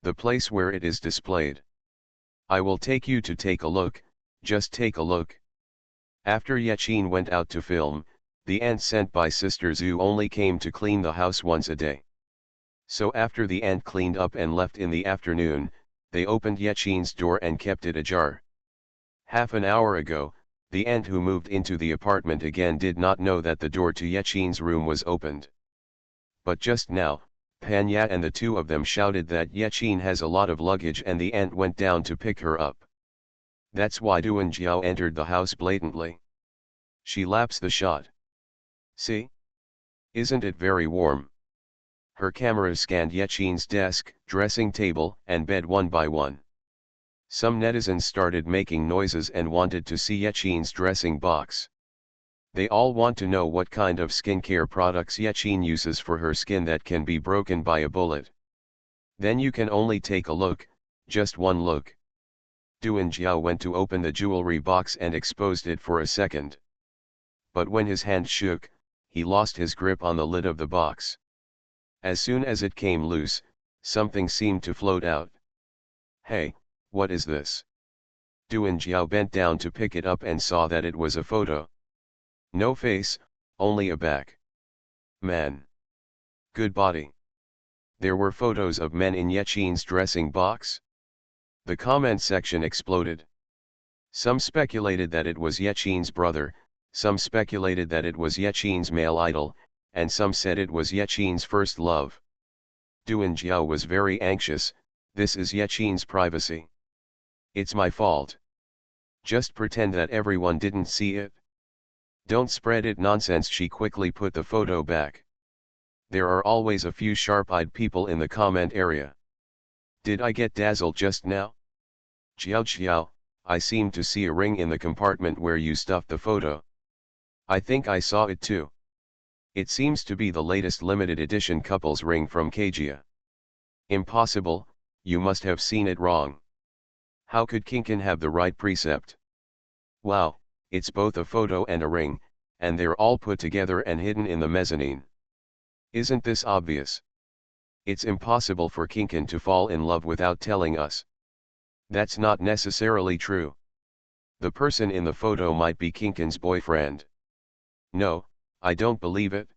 The place where it is displayed. I will take you to take a look, just take a look. After Yechin went out to film, the aunt sent by Sister Zhu only came to clean the house once a day. So after the aunt cleaned up and left in the afternoon, they opened Yechin's door and kept it ajar. Half an hour ago, the aunt who moved into the apartment again did not know that the door to Yechin's room was opened. But just now, Pan Ya and the two of them shouted that Yechin has a lot of luggage and the aunt went down to pick her up. That's why Duan Xiao entered the house blatantly. She laps the shot. See? Isn't it very warm? Her camera scanned Yechin's desk, dressing table, and bed one by one. Some netizens started making noises and wanted to see Yechin's dressing box. They all want to know what kind of skincare products Yechin uses for her skin that can be broken by a bullet. Then you can only take a look, just one look. Duan Jiao went to open the jewelry box and exposed it for a second. But when his hand shook, he lost his grip on the lid of the box. As soon as it came loose, something seemed to float out. Hey, what is this? Duan Jiao bent down to pick it up and saw that it was a photo. No face, only a back. Man. Good body. There were photos of men in Yechin's dressing box. The comment section exploded. Some speculated that it was Yechin's brother, some speculated that it was Yechin's male idol, and some said it was Yechin's first love. Duan Jiao was very anxious. This is Yechin's privacy. It's my fault. Just pretend that everyone didn't see it. Don't spread it nonsense. She quickly put the photo back. There are always a few sharp-eyed people in the comment area. Did I get dazzled just now? Xiao, I seem to see a ring in the compartment where you stuffed the photo. I think I saw it too. It seems to be the latest limited edition couples ring from Kajia. Impossible, you must have seen it wrong. How could Kinkan have the right precept? Wow, it's both a photo and a ring, and they're all put together and hidden in the mezzanine. Isn't this obvious? It's impossible for Kinkan to fall in love without telling us. That's not necessarily true. The person in the photo might be Kinkan's boyfriend. No, I don't believe it.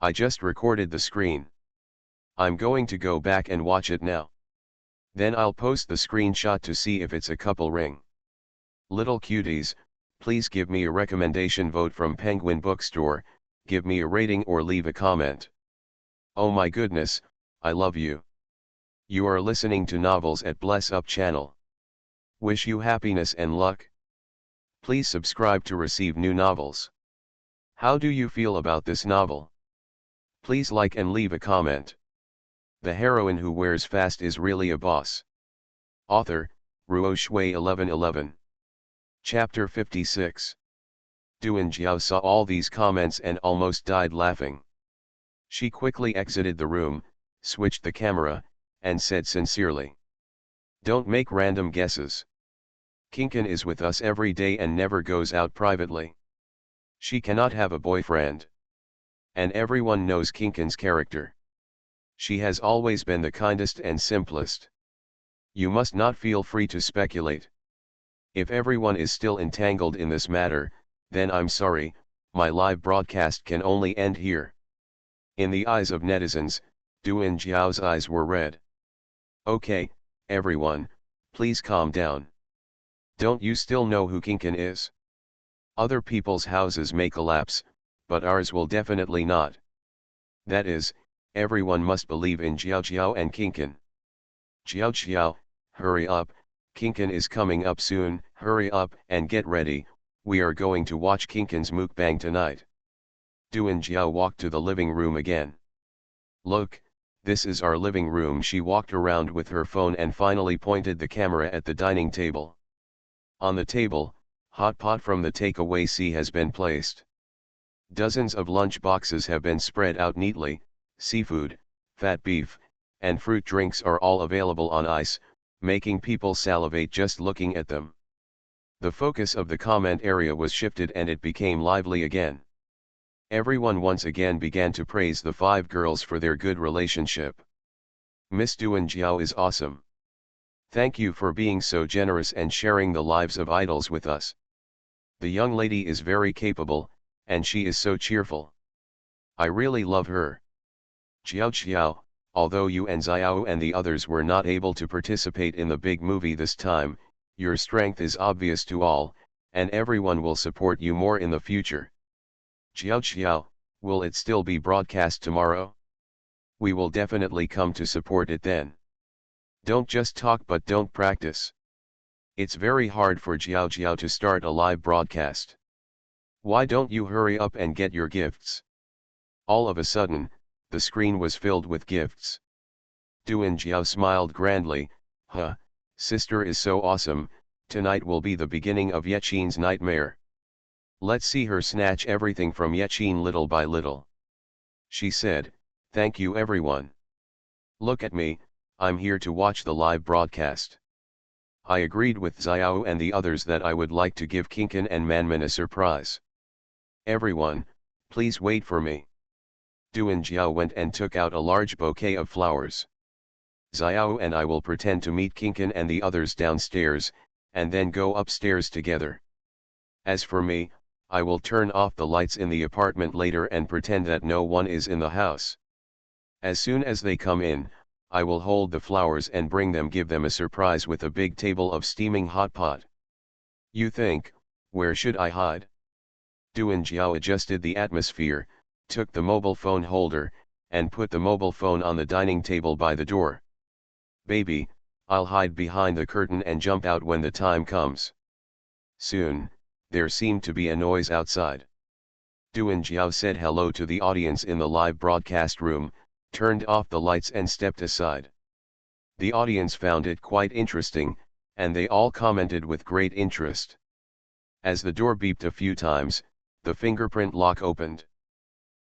I just recorded the screen. I'm going to go back and watch it now. Then I'll post the screenshot to see if it's a couple ring. Little cuties, please give me a recommendation. Vote from Penguin Bookstore, give me a rating or leave a comment. Oh my goodness, I love you. You are listening to Novels at Bless Up channel. Wish you happiness and luck. Please subscribe to receive new novels. How do you feel about this novel? Please like and leave a comment. The heroine who wears fast is really a boss. Author, Ruo Shui 1111. Chapter 56. Duan Jiao saw all these comments and almost died laughing. She quickly exited the room, switched the camera, and said sincerely. Don't make random guesses. Kinkan is with us every day and never goes out privately. She cannot have a boyfriend. And everyone knows Kinkan's character. She has always been the kindest and simplest. You must not feel free to speculate. If everyone is still entangled in this matter, then I'm sorry, my live broadcast can only end here. In the eyes of netizens, Duan Jiao's eyes were red. Okay, everyone, please calm down. Don't you still know who Kinkan is? Other people's houses may collapse, but ours will definitely not. That is, everyone must believe in Jiao and Kinkan. Jiao, hurry up, Kinkan is coming up soon. Hurry up and get ready, we are going to watch Kinkan's mukbang tonight. Duan Jiao walked to the living room again. Look, this is our living room. She walked around with her phone and finally pointed the camera at the dining table. On the table, hot pot from the takeaway sea has been placed. Dozens of lunch boxes have been spread out neatly. Seafood, fat beef, and fruit drinks are all available on ice, making people salivate just looking at them. The focus of the comment area was shifted and it became lively again. Everyone once again began to praise the 5 girls for their good relationship. Miss Duan Jiao is awesome. Thank you for being so generous and sharing the lives of idols with us. The young lady is very capable, and she is so cheerful. I really love her. Xiao, although you and Xiao and the others were not able to participate in the big movie this time, your strength is obvious to all, and everyone will support you more in the future. Xiao, will it still be broadcast tomorrow? We will definitely come to support it then. Don't just talk but don't practice. It's very hard for Xiao to start a live broadcast. Why don't you hurry up and get your gifts? All of a sudden, the screen was filled with gifts. Duan Jiao smiled grandly. Huh, sister is so awesome, tonight will be the beginning of Yechin's nightmare. Let's see her snatch everything from Yechin little by little. She said, thank you everyone. Look at me, I'm here to watch the live broadcast. I agreed with Xiao and the others that I would like to give Kinkan and Manman a surprise. Everyone, please wait for me. Duan Jiao went and took out a large bouquet of flowers. Xiao and I will pretend to meet Kinkan and the others downstairs, and then go upstairs together. As for me, I will turn off the lights in the apartment later and pretend that no one is in the house. As soon as they come in, I will hold the flowers and give them a surprise with a big table of steaming hot pot. You think, where should I hide? Duan Jiao adjusted the atmosphere, took the mobile phone holder, and put the mobile phone on the dining table by the door. Baby, I'll hide behind the curtain and jump out when the time comes. Soon, there seemed to be a noise outside. Duan Jiao said hello to the audience in the live broadcast room, turned off the lights and stepped aside. The audience found it quite interesting, and they all commented with great interest. As the door beeped a few times, the fingerprint lock opened.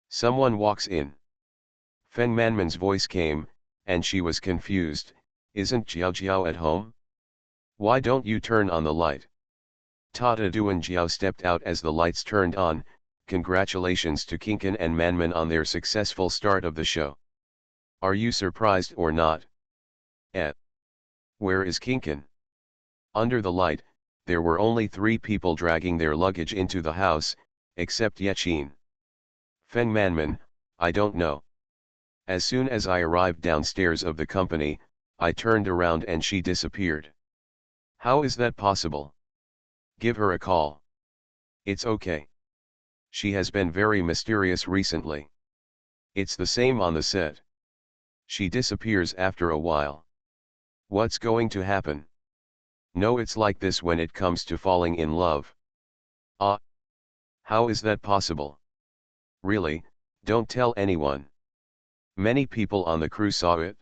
Someone walks in. Feng Manman's voice came, and she was confused. Isn't Jiao Jiao at home? Why don't you turn on the light? Tata Duan Jiao stepped out as the lights turned on. Congratulations to Kinkan and Manman on their successful start of the show. Are you surprised or not? Where is Kinkan? Under the light, there were only 3 people dragging their luggage into the house, except Yechin. Feng Manman, I don't know. As soon as I arrived downstairs of the company, I turned around and she disappeared. How is that possible? Give her a call. It's okay. She has been very mysterious recently. It's the same on the set. She disappears after a while. What's going to happen? No, it's like this when it comes to falling in love. Ah. How is that possible? Really, don't tell anyone. Many people on the crew saw it.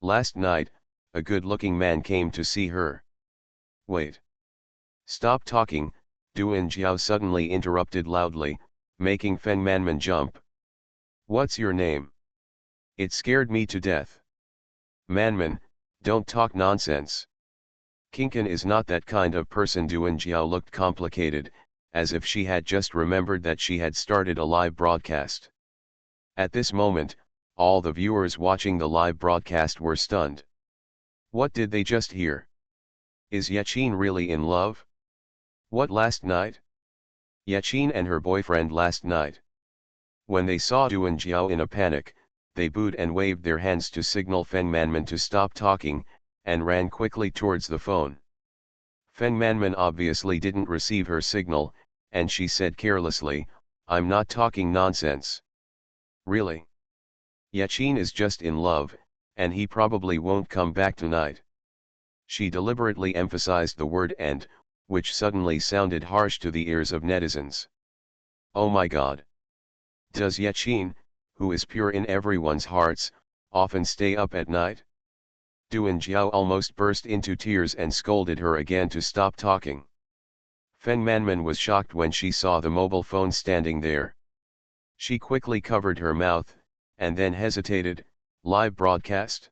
Last night, a good-looking man came to see her. Wait. Stop talking, Duan Jiao suddenly interrupted loudly, making Feng Manman jump. What's your name? It scared me to death. Manman, don't talk nonsense. Kinkan is not that kind of person. Duan Jiao looked complicated, as if she had just remembered that she had started a live broadcast. At this moment, all the viewers watching the live broadcast were stunned. What did they just hear? Is Yechin really in love? What, last night? Yechin and her boyfriend last night. When they saw Duan Jiao in a panic, they booed and waved their hands to signal Feng Manman to stop talking, and ran quickly towards the phone. Feng Manman obviously didn't receive her signal, and she said carelessly, I'm not talking nonsense. Really? Yechin is just in love, and he probably won't come back tonight. She deliberately emphasized the word "and," which suddenly sounded harsh to the ears of netizens. Oh my god. Does Yechin, who is pure in everyone's hearts, often stay up at night? Duan Jiao almost burst into tears and scolded her again to stop talking. Feng Manman was shocked when she saw the mobile phone standing there. She quickly covered her mouth, and then hesitated. Live broadcast?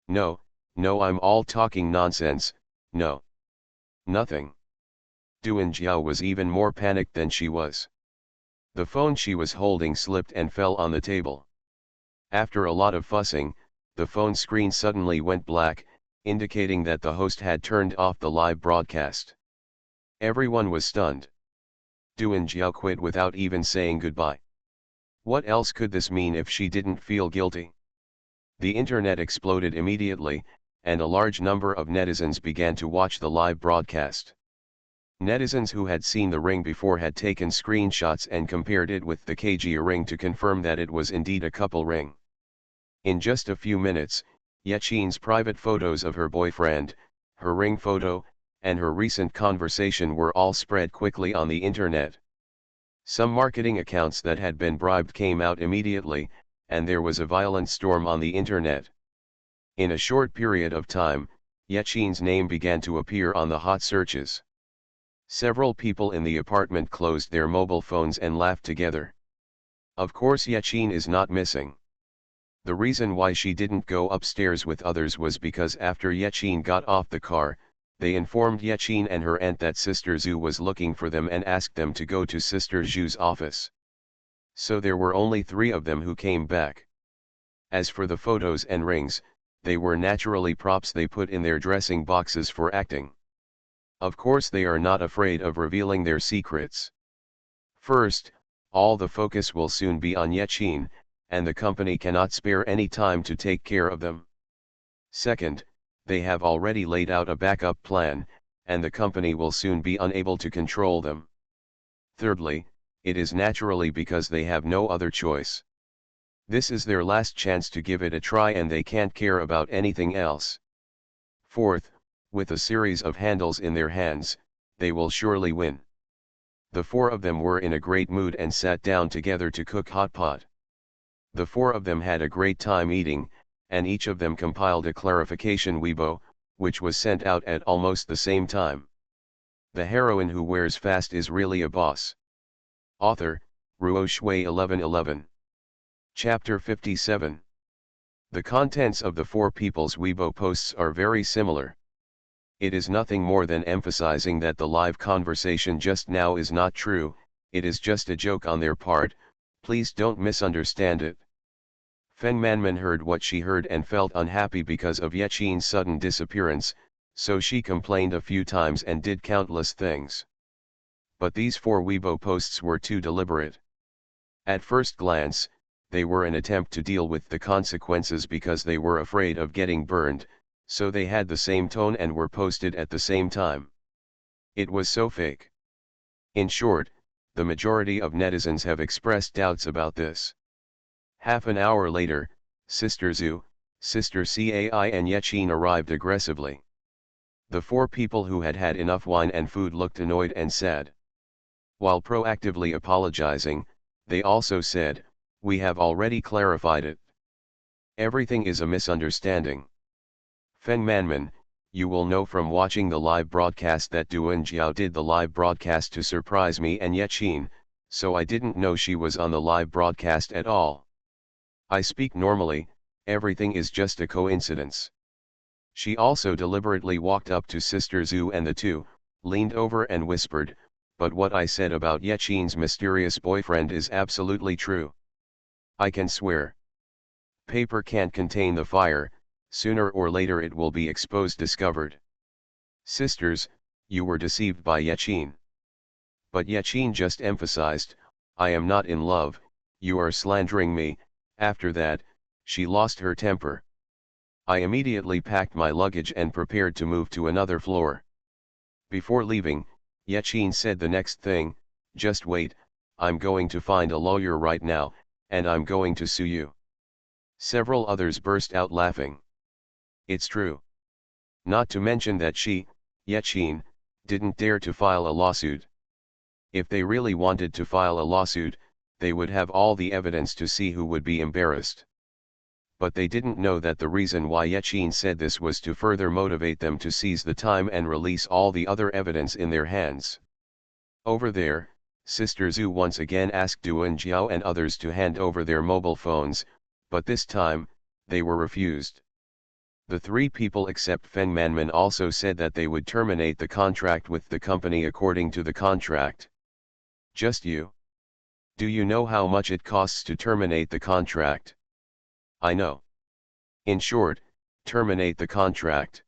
No, I'm all talking nonsense, no. Nothing. Duan Jiao was even more panicked than she was. The phone she was holding slipped and fell on the table. After a lot of fussing, the phone screen suddenly went black, indicating that the host had turned off the live broadcast. Everyone was stunned. Duan Jiao quit without even saying goodbye. What else could this mean if she didn't feel guilty? The internet exploded immediately, and a large number of netizens began to watch the live broadcast. Netizens who had seen the ring before had taken screenshots and compared it with the KG ring to confirm that it was indeed a couple ring. In just a few minutes, Yechin's private photos of her boyfriend, her ring photo, and her recent conversation were all spread quickly on the internet. Some marketing accounts that had been bribed came out immediately, and there was a violent storm on the internet. In a short period of time, Yechin's name began to appear on the hot searches. Several people in the apartment closed their mobile phones and laughed together. Of course Yechin is not missing. The reason why she didn't go upstairs with others was because after Yechin got off the car, they informed Yechin and her aunt that Sister Zhu was looking for them and asked them to go to Sister Zhu's office. So there were only 3 of them who came back. As for the photos and rings, they were naturally props they put in their dressing boxes for acting. Of course they are not afraid of revealing their secrets. First, all the focus will soon be on Yechin, and the company cannot spare any time to take care of them. Second, they have already laid out a backup plan, and the company will soon be unable to control them. Thirdly, it is naturally because they have no other choice. This is their last chance to give it a try and they can't care about anything else. Fourth, with a series of handles in their hands, they will surely win. The 4 of them were in a great mood and sat down together to cook hot pot. The 4 of them had a great time eating, and each of them compiled a clarification Weibo, which was sent out at almost the same time. The heroine who wears fast is really a boss. Author, Ruo Shui 1111. Chapter 57. The contents of the 4 people's Weibo posts are very similar. It is nothing more than emphasizing that the live conversation just now is not true, it is just a joke on their part, please don't misunderstand it. Feng Manman heard what she heard and felt unhappy because of Yechin's sudden disappearance, so she complained a few times and did countless things. But these 4 Weibo posts were too deliberate. At first glance, they were an attempt to deal with the consequences because they were afraid of getting burned, so they had the same tone and were posted at the same time. It was so fake. In short, the majority of netizens have expressed doubts about this. Half an hour later, Sister Zhu, Sister Cai and Yechin arrived aggressively. The 4 people who had had enough wine and food looked annoyed and sad. While proactively apologizing, they also said, "We have already clarified it. Everything is a misunderstanding. Feng Manman, you will know from watching the live broadcast that Duan Jiao did the live broadcast to surprise me and Yechin, so I didn't know she was on the live broadcast at all. I speak normally, everything is just a coincidence." She also deliberately walked up to Sister Zhu and the 2, leaned over and whispered, "But what I said about Yechin's mysterious boyfriend is absolutely true. I can swear. Paper can't contain the fire, sooner or later it will be exposed discovered. Sisters, you were deceived by Yechin." But Yechin just emphasized, "I am not in love, you are slandering me." After that, she lost her temper. I immediately packed my luggage and prepared to move to another floor. Before leaving, Yechin said the next thing, "Just wait, I'm going to find a lawyer right now, and I'm going to sue you." Several others burst out laughing. It's true. Not to mention that she, Yechin, didn't dare to file a lawsuit. If they really wanted to file a lawsuit, they would have all the evidence to see who would be embarrassed. But they didn't know that the reason why Yechin said this was to further motivate them to seize the time and release all the other evidence in their hands. Over there, Sister Zhu once again asked Duan Jiao and others to hand over their mobile phones, but this time, they were refused. The 3 people except Feng Manman also said that they would terminate the contract with the company according to the contract. Just you. Do you know how much it costs to terminate the contract? I know. In short, terminate the contract.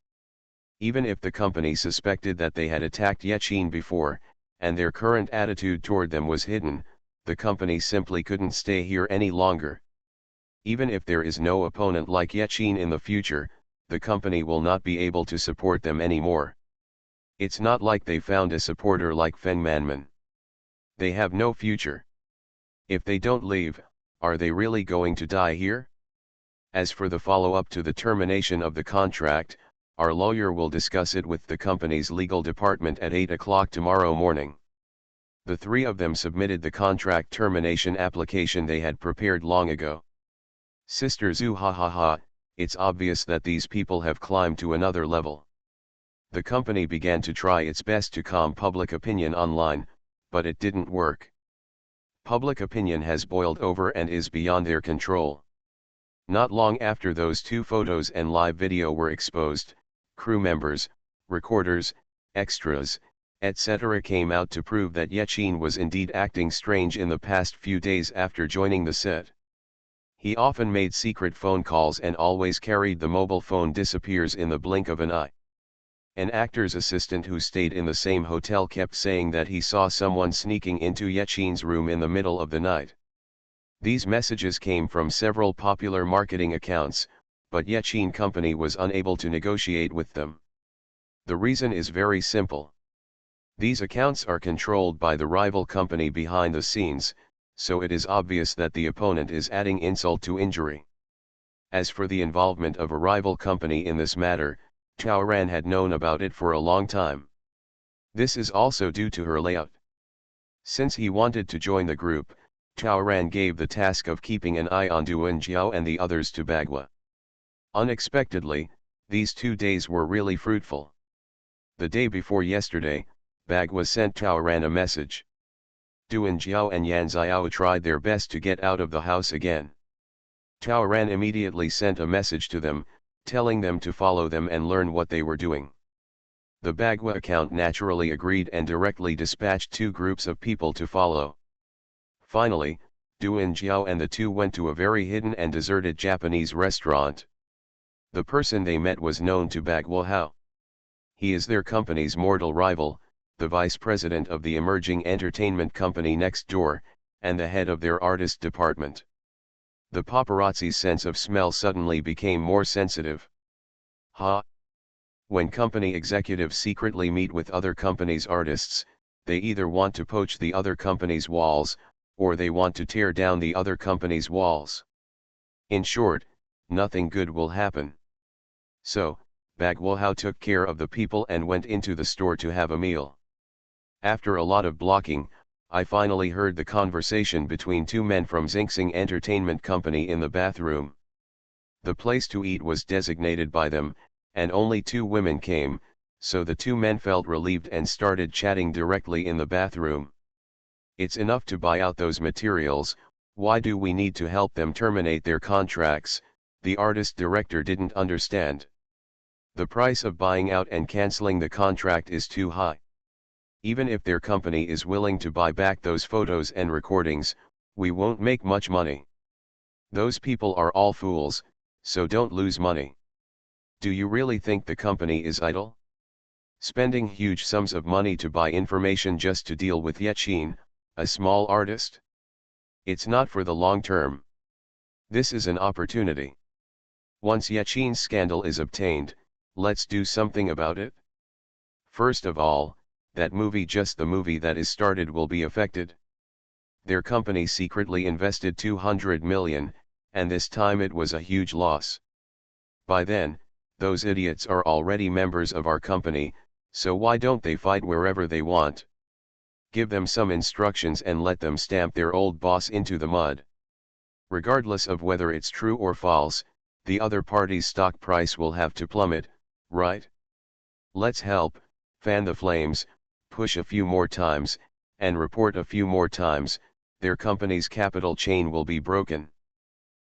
Even if the company suspected that they had attacked Yechin before, and their current attitude toward them was hidden, the company simply couldn't stay here any longer. Even if there is no opponent like Yechin in the future, the company will not be able to support them anymore. It's not like they found a supporter like Feng Manman. They have no future. If they don't leave, are they really going to die here? As for the follow-up to the termination of the contract, our lawyer will discuss it with the company's legal department at 8 o'clock tomorrow morning. The 3 of them submitted the contract termination application they had prepared long ago. Sister Zhu, ha ha ha, it's obvious that these people have climbed to another level. The company began to try its best to calm public opinion online, but it didn't work. Public opinion has boiled over and is beyond their control. Not long after those two photos and live video were exposed, crew members, recorders, extras, etc. came out to prove that Yechin was indeed acting strange in the past few days after joining the set. He often made secret phone calls and always carried the mobile phone disappears in the blink of an eye. An actor's assistant who stayed in the same hotel kept saying that he saw someone sneaking into Yechin's room in the middle of the night. These messages came from several popular marketing accounts, but Yechin company was unable to negotiate with them. The reason is very simple. These accounts are controlled by the rival company behind the scenes, so it is obvious that the opponent is adding insult to injury. As for the involvement of a rival company in this matter, Chaoran had known about it for a long time. This is also due to her layout. Since he wanted to join the group, Chaoran gave the task of keeping an eye on Duan Jiao and the others to Bagua. Unexpectedly, these 2 days were really fruitful. The day before yesterday, Bagua sent Chaoran a message. Duan Jiao and Yan Xiao tried their best to get out of the house again. Chaoran immediately sent a message to them, telling them to follow them and learn what they were doing. The Bagua account naturally agreed and directly dispatched 2 groups of people to follow. Finally, Duan Jiao and the two went to a very hidden and deserted Japanese restaurant. The person they met was known to Bagua Hao. He is their company's mortal rival, the vice president of the emerging entertainment company next door, and the head of their artist department. The paparazzi's sense of smell suddenly became more sensitive. When company executives secretly meet with other companies' artists, they either want to poach the other company's walls, or they want to tear down the other company's walls. In short, nothing good will happen. So, Bagua Hao took care of the people and went into the store to have a meal. After a lot of blocking, I finally heard the conversation between 2 men from Xinxing Entertainment Company in the bathroom. The place to eat was designated by them, and only 2 women came, so the 2 men felt relieved and started chatting directly in the bathroom. It's enough to buy out those materials, why do we need to help them terminate their contracts? The artist director didn't understand. The price of buying out and cancelling the contract is too high. Even if their company is willing to buy back those photos and recordings, we won't make much money. Those people are all fools, so don't lose money. Do you really think the company is idle? Spending huge sums of money to buy information just to deal with Yechin, a small artist? It's not for the long term. This is an opportunity. Once Yechin's scandal is obtained, let's do something about it. First of all, that movie, just the movie that is started, will be affected. Their company secretly invested 200 million, and this time it was a huge loss. By then, those idiots are already members of our company, so why don't they fight wherever they want? Give them some instructions and let them stamp their old boss into the mud. Regardless of whether it's true or false, the other party's stock price will have to plummet, right? Let's help, fan the flames, push a few more times, and report a few more times, their company's capital chain will be broken.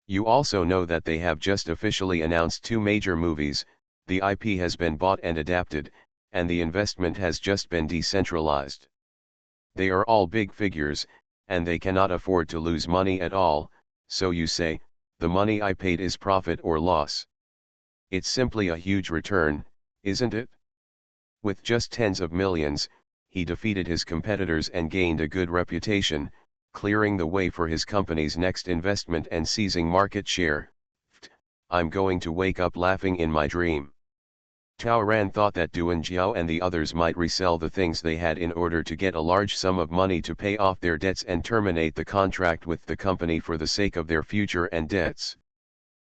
You also know that they have just officially announced 2 major movies, the IP has been bought and adapted, and the investment has just been decentralized. They are all big figures, and they cannot afford to lose money at all, so you say, the money I paid is profit or loss. It's simply a huge return, isn't it? With just tens of millions, he defeated his competitors and gained a good reputation, clearing the way for his company's next investment and seizing market share. I'm going to wake up laughing in my dream. Chaoran thought that Duan Jiao and the others might resell the things they had in order to get a large sum of money to pay off their debts and terminate the contract with the company for the sake of their future and debts.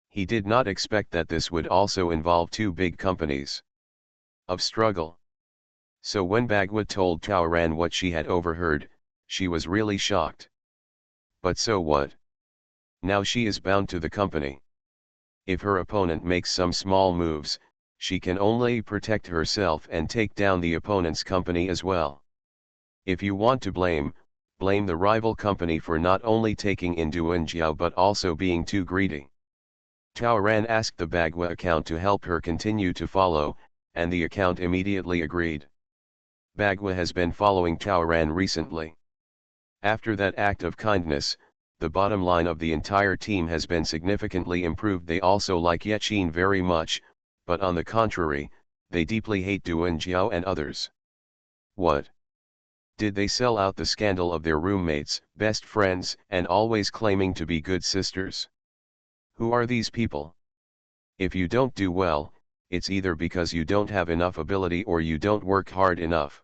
He did not expect that this would also involve 2 big companies of struggle. So when Bagua told Chaoran what she had overheard, she was really shocked. But so what? Now she is bound to the company. If her opponent makes some small moves, she can only protect herself and take down the opponent's company as well. If you want to blame the rival company for not only taking in Duan Jiao but also being too greedy. Taoran asked the Bagua account to help her continue to follow, and the account immediately agreed. Bagua has been following Taoran recently. After that act of kindness, the bottom line of the entire team has been significantly improved. They also like Yechin very much, but on the contrary, they deeply hate Duan Jiao and others. What? Did they sell out the scandal of their roommates, best friends, and always claiming to be good sisters? Who are these people? If you don't do well, it's either because you don't have enough ability or you don't work hard enough.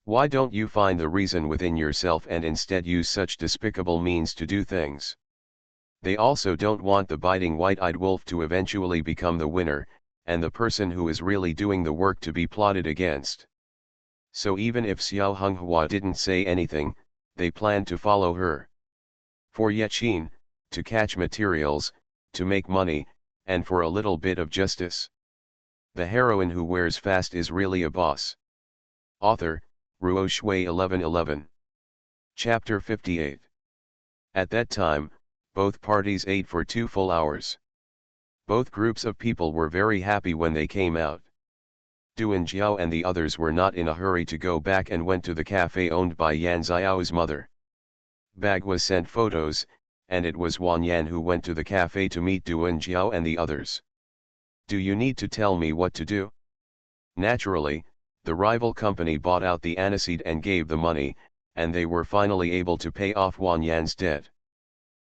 Why don't you find the reason within yourself and instead use such despicable means to do things? They also don't want the biting white-eyed wolf to eventually become the winner, and the person who is really doing the work to be plotted against. So even if Xiao Honghua didn't say anything, they planned to follow her. For Yechin, to catch materials, to make money, and for a little bit of justice. The heroine who wears fast is really a boss. Author, Ruo Shui 1111. Chapter 58. At that time, both parties ate for 2 full hours. Both groups of people were very happy when they came out. Duan Jiao and the others were not in a hurry to go back and went to the cafe owned by Yan Xiao's mother. Bagua sent photos, and it was Wan Yan who went to the cafe to meet Duan Jiao and the others. Do you need to tell me what to do? Naturally, the rival company bought out the aniseed and gave the money, and they were finally able to pay off Wan Yan's debt.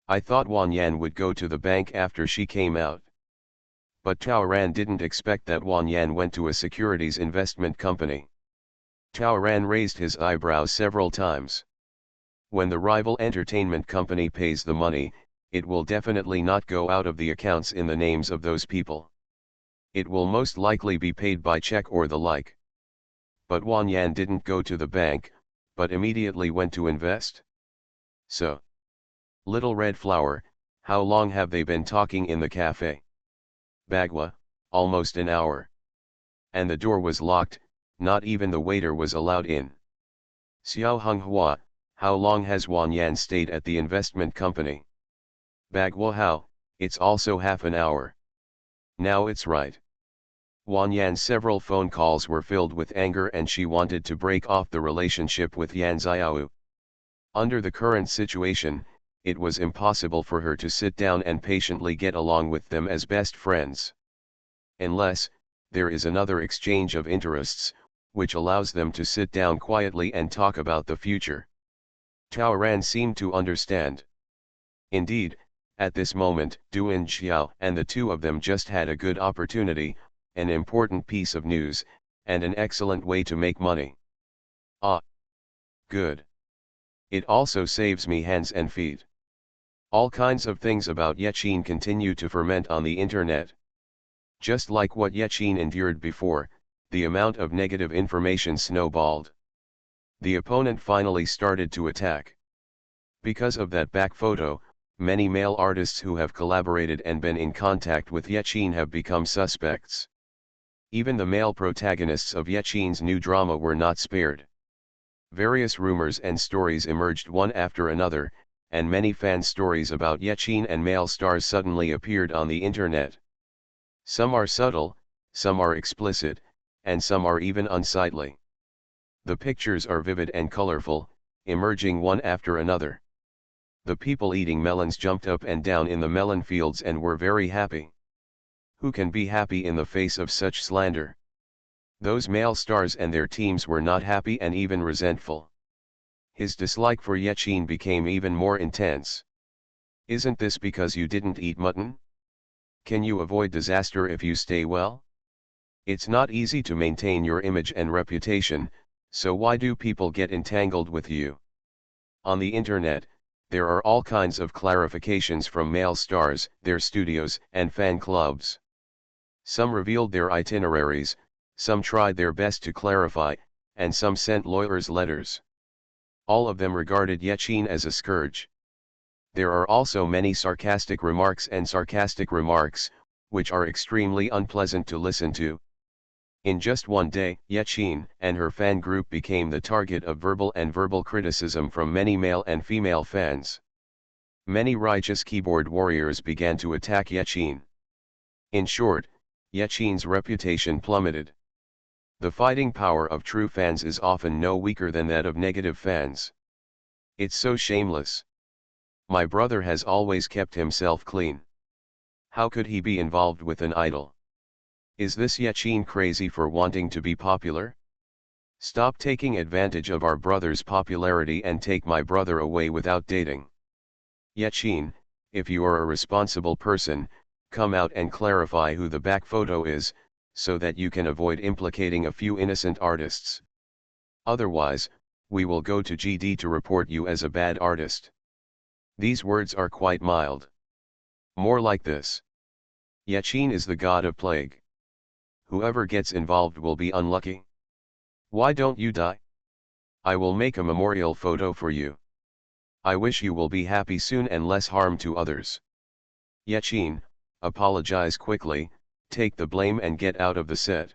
I thought Wan Yan would go to the bank after she came out. But Taoran didn't expect that Wan Yan went to a securities investment company. Taoran raised his eyebrows several times. When the rival entertainment company pays the money, it will definitely not go out of the accounts in the names of those people. It will most likely be paid by check or the like. But Wan Yan didn't go to the bank, but immediately went to invest. So, Little Red Flower, how long have they been talking in the cafe? Bagua, almost an hour. And the door was locked, not even the waiter was allowed in. Xiao Honghua, how long has Wan Yan stayed at the investment company? Bagua, how, it's also half an hour. Now it's right. Wan Yan's several phone calls were filled with anger and she wanted to break off the relationship with Yan Xiao. Under the current situation, it was impossible for her to sit down and patiently get along with them as best friends. Unless, there is another exchange of interests, which allows them to sit down quietly and talk about the future. Taoran seemed to understand. Indeed, at this moment, Duan Xiao and the two of them just had a good opportunity, an important piece of news, and an excellent way to make money. Ah! Good. It also saves me hands and feet. All kinds of things about Yechin continue to ferment on the internet. Just like what Yechin endured before, the amount of negative information snowballed. The opponent finally started to attack. Because of that back photo, many male artists who have collaborated and been in contact with Yechin have become suspects. Even the male protagonists of Yechin's new drama were not spared. Various rumors and stories emerged one after another, and many fan stories about Yechin and male stars suddenly appeared on the internet. Some are subtle, some are explicit, and some are even unsightly. The pictures are vivid and colorful, emerging one after another. The people eating melons jumped up and down in the melon fields and were very happy. Who can be happy in the face of such slander? Those male stars and their teams were not happy and even resentful. His dislike for Yechin became even more intense. Isn't this because you didn't eat mutton? Can you avoid disaster if you stay well? It's not easy to maintain your image and reputation, so why do people get entangled with you? On the internet, there are all kinds of clarifications from male stars, their studios, and fan clubs. Some revealed their itineraries, some tried their best to clarify, and some sent lawyers letters. All of them regarded Yechin as a scourge. There are also many sarcastic remarks, which are extremely unpleasant to listen to. In just one day, Yechin and her fan group became the target of verbal criticism from many male and female fans. Many righteous keyboard warriors began to attack Yechin. In short, Yechin's reputation plummeted. The fighting power of true fans is often no weaker than that of negative fans. It's so shameless. My brother has always kept himself clean. How could he be involved with an idol? Is this Yechin crazy for wanting to be popular? Stop taking advantage of our brother's popularity and take my brother away without dating. Yechin, if you are a responsible person, come out and clarify who the back photo is, so that you can avoid implicating a few innocent artists. Otherwise, we will go to GD to report you as a bad artist. These words are quite mild. More like this. Yechin is the god of plague. Whoever gets involved will be unlucky. Why don't you die? I will make a memorial photo for you. I wish you will be happy soon and less harm to others. Yechin, apologize quickly, take the blame and get out of the set.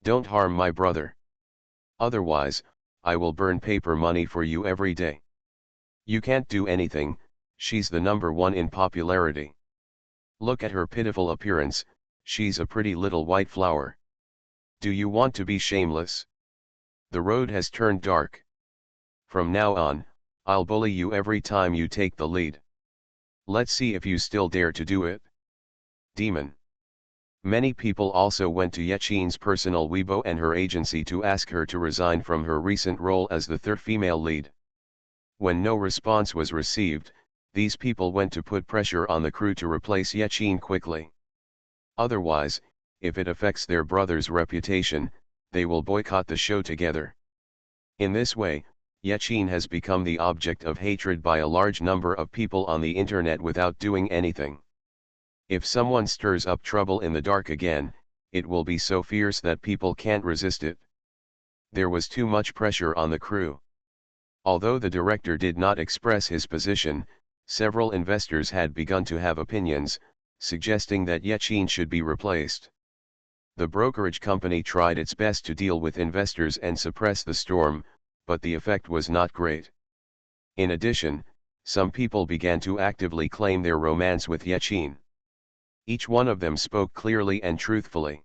Don't harm my brother. Otherwise, I will burn paper money for you every day. You can't do anything, she's the #1 in popularity. Look at her pitiful appearance, she's a pretty little white flower. Do you want to be shameless? The road has turned dark. From now on, I'll bully you every time you take the lead. Let's see if you still dare to do it. Demon. Many people also went to Yechin's personal Weibo and her agency to ask her to resign from her recent role as the third female lead. When no response was received, these people went to put pressure on the crew to replace Yechin quickly. Otherwise, if it affects their brother's reputation, they will boycott the show together. In this way, Yechin has become the object of hatred by a large number of people on the internet without doing anything. If someone stirs up trouble in the dark again, it will be so fierce that people can't resist it. There was too much pressure on the crew. Although the director did not express his position, several investors had begun to have opinions, suggesting that Yechin should be replaced. The brokerage company tried its best to deal with investors and suppress the storm, but the effect was not great. In addition, some people began to actively claim their romance with Yechin. Each one of them spoke clearly and truthfully.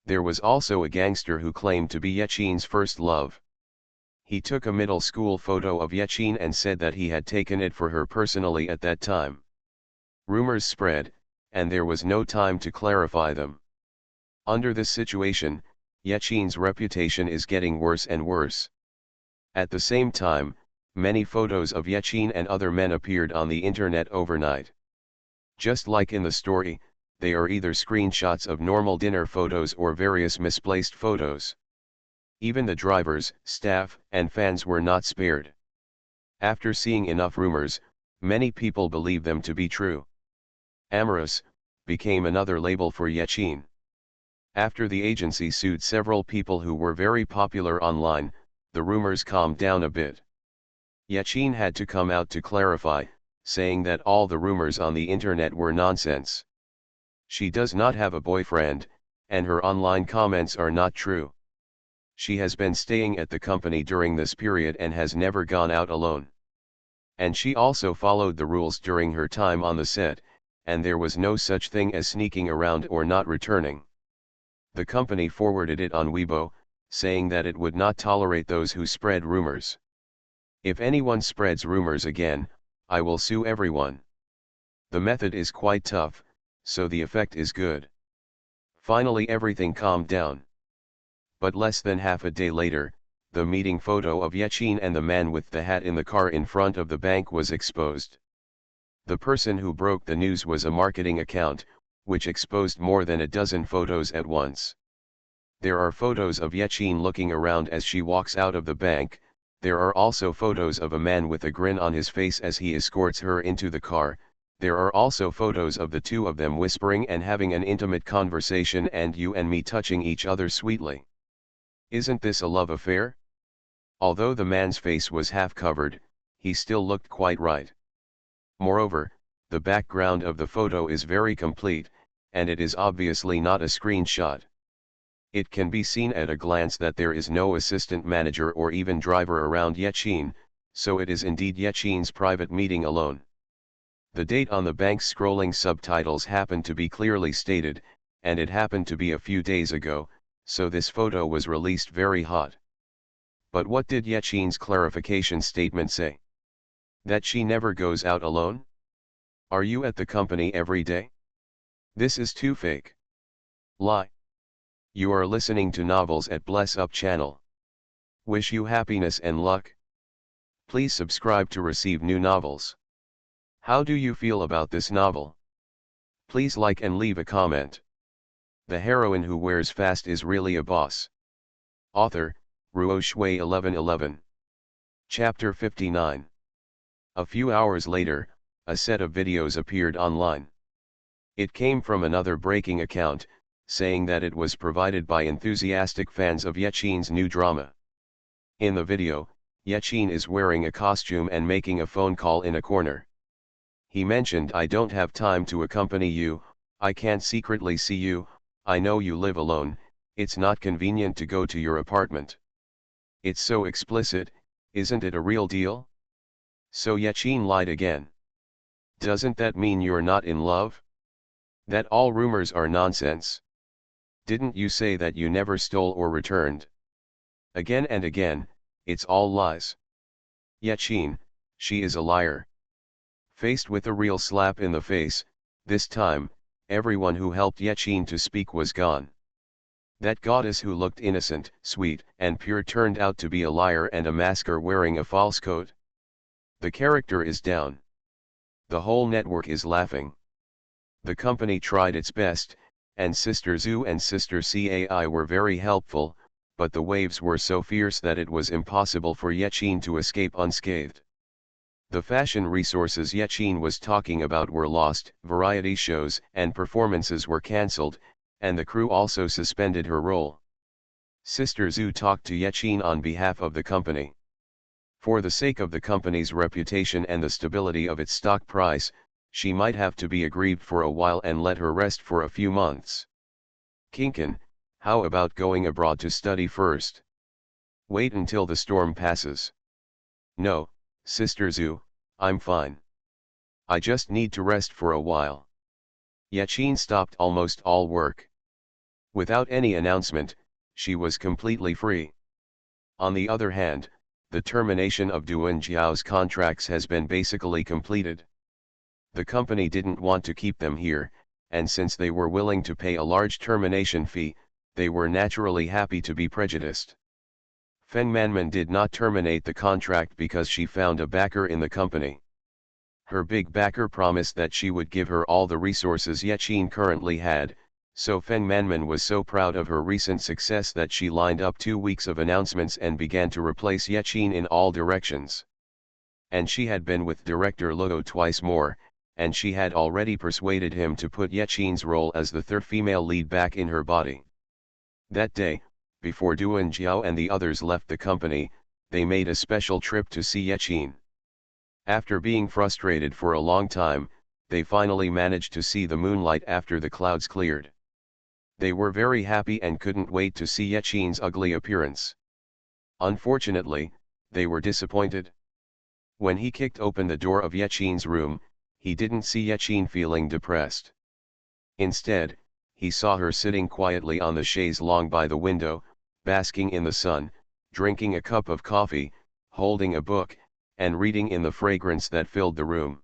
There was also a gangster who claimed to be Yechin's first love. He took a middle school photo of Yechin and said that he had taken it for her personally at that time. Rumors spread, and there was no time to clarify them. Under this situation, Yechin's reputation is getting worse and worse. At the same time, many photos of Yechin and other men appeared on the internet overnight. Just like in the story, they are either screenshots of normal dinner photos or various misplaced photos. Even the drivers, staff, and fans were not spared. After seeing enough rumors, many people believe them to be true. Amorous became another label for Yechin. After the agency sued several people who were very popular online, the rumors calmed down a bit. Yechin had to come out to clarify, saying that all the rumors on the internet were nonsense. She does not have a boyfriend, and her online comments are not true. She has been staying at the company during this period and has never gone out alone. And she also followed the rules during her time on the set, and there was no such thing as sneaking around or not returning. The company forwarded it on Weibo, saying that it would not tolerate those who spread rumors. If anyone spreads rumors again, I will sue everyone. The method is quite tough, so the effect is good. Finally everything calmed down. But less than half a day later, the meeting photo of Yechin and the man with the hat in the car in front of the bank was exposed. The person who broke the news was a marketing account, which exposed more than a dozen photos at once. There are photos of Yechin looking around as she walks out of the bank. There are also photos of a man with a grin on his face as he escorts her into the car. There are also photos of the two of them whispering and having an intimate conversation and you and me touching each other sweetly. Isn't this a love affair? Although the man's face was half covered, he still looked quite right. Moreover, the background of the photo is very complete, and it is obviously not a screenshot. It can be seen at a glance that there is no assistant manager or even driver around Yechin, so it is indeed Yechin's private meeting alone. The date on the bank's scrolling subtitles happened to be clearly stated, and it happened to be a few days ago, so this photo was released very hot. But what did Yechin's clarification statement say? That she never goes out alone? Are you at the company every day? This is too fake. Lie. You are listening to Novels at Bless Up channel. Wish you happiness and luck. Please subscribe to receive new novels. How do you feel about this novel? Please like and leave a comment. The heroine who wears fast is really a boss. Author, Ruo Shui 1111. Chapter 59. A few hours later, a set of videos appeared online. It came from another breaking account, saying that it was provided by enthusiastic fans of Yechin's new drama. In the video, Yechin is wearing a costume and making a phone call in a corner. He mentioned, "I don't have time to accompany you, I can't secretly see you, I know you live alone, it's not convenient to go to your apartment." It's so explicit, isn't it a real deal? So Yechin lied again. Doesn't that mean you're not in love? That all rumors are nonsense? Didn't you say that you never stole or returned? Again and again, it's all lies. Yechin, she is a liar. Faced with a real slap in the face, this time, everyone who helped Yechin to speak was gone. That goddess who looked innocent, sweet, and pure turned out to be a liar and a masker wearing a false coat. The character is down. The whole network is laughing. The company tried its best, and Sister Zhu and Sister Cai were very helpful, but the waves were so fierce that it was impossible for Yechin to escape unscathed. The fashion resources Yechin was talking about were lost, variety shows and performances were cancelled, and the crew also suspended her role. Sister Zhu talked to Yechin on behalf of the company. For the sake of the company's reputation and the stability of its stock price, she might have to be aggrieved for a while and let her rest for a few months. Kinkan, how about going abroad to study first? Wait until the storm passes. No, Sister Zhu, I'm fine. I just need to rest for a while. Yechin stopped almost all work. Without any announcement, she was completely free. On the other hand, the termination of Duan Jiao's contracts has been basically completed. The company didn't want to keep them here, and since they were willing to pay a large termination fee, they were naturally happy to be prejudiced. Feng Manman did not terminate the contract because she found a backer in the company. Her big backer promised that she would give her all the resources Yechin currently had, so Feng Manman was so proud of her recent success that she lined up 2 weeks of announcements and began to replace Yechin in all directions. And she had been with director Luo twice more, and she had already persuaded him to put Yechin's role as the third female lead back in her body. That day, before Duan Jiao and the others left the company, they made a special trip to see Yechin. After being frustrated for a long time, they finally managed to see the moonlight after the clouds cleared. They were very happy and couldn't wait to see Yechin's ugly appearance. Unfortunately, they were disappointed. When he kicked open the door of Yechin's room, he didn't see Yechin feeling depressed. Instead, he saw her sitting quietly on the chaise longue by the window, basking in the sun, drinking a cup of coffee, holding a book, and reading in the fragrance that filled the room.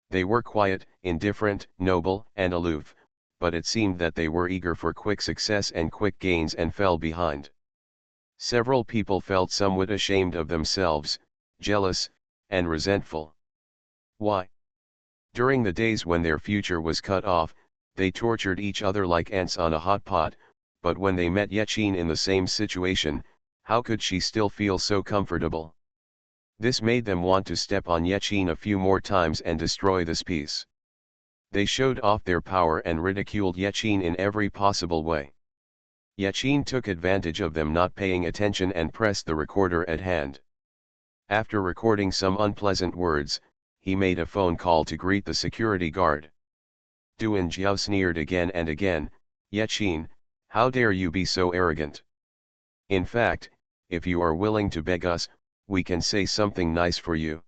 They were quiet, indifferent, noble, and aloof, but it seemed that they were eager for quick success and quick gains and fell behind. Several people felt somewhat ashamed of themselves, jealous, and resentful. Why? During the days when their future was cut off, they tortured each other like ants on a hot pot, but when they met Yechin in the same situation, how could she still feel so comfortable? This made them want to step on Yechin a few more times and destroy this peace. They showed off their power and ridiculed Yechin in every possible way. Yechin took advantage of them not paying attention and pressed the recorder at hand. After recording some unpleasant words, he made a phone call to greet the security guard. Duan Jiao sneered again and again, "Yechin, how dare you be so arrogant? In fact, if you are willing to beg us, we can say something nice for you."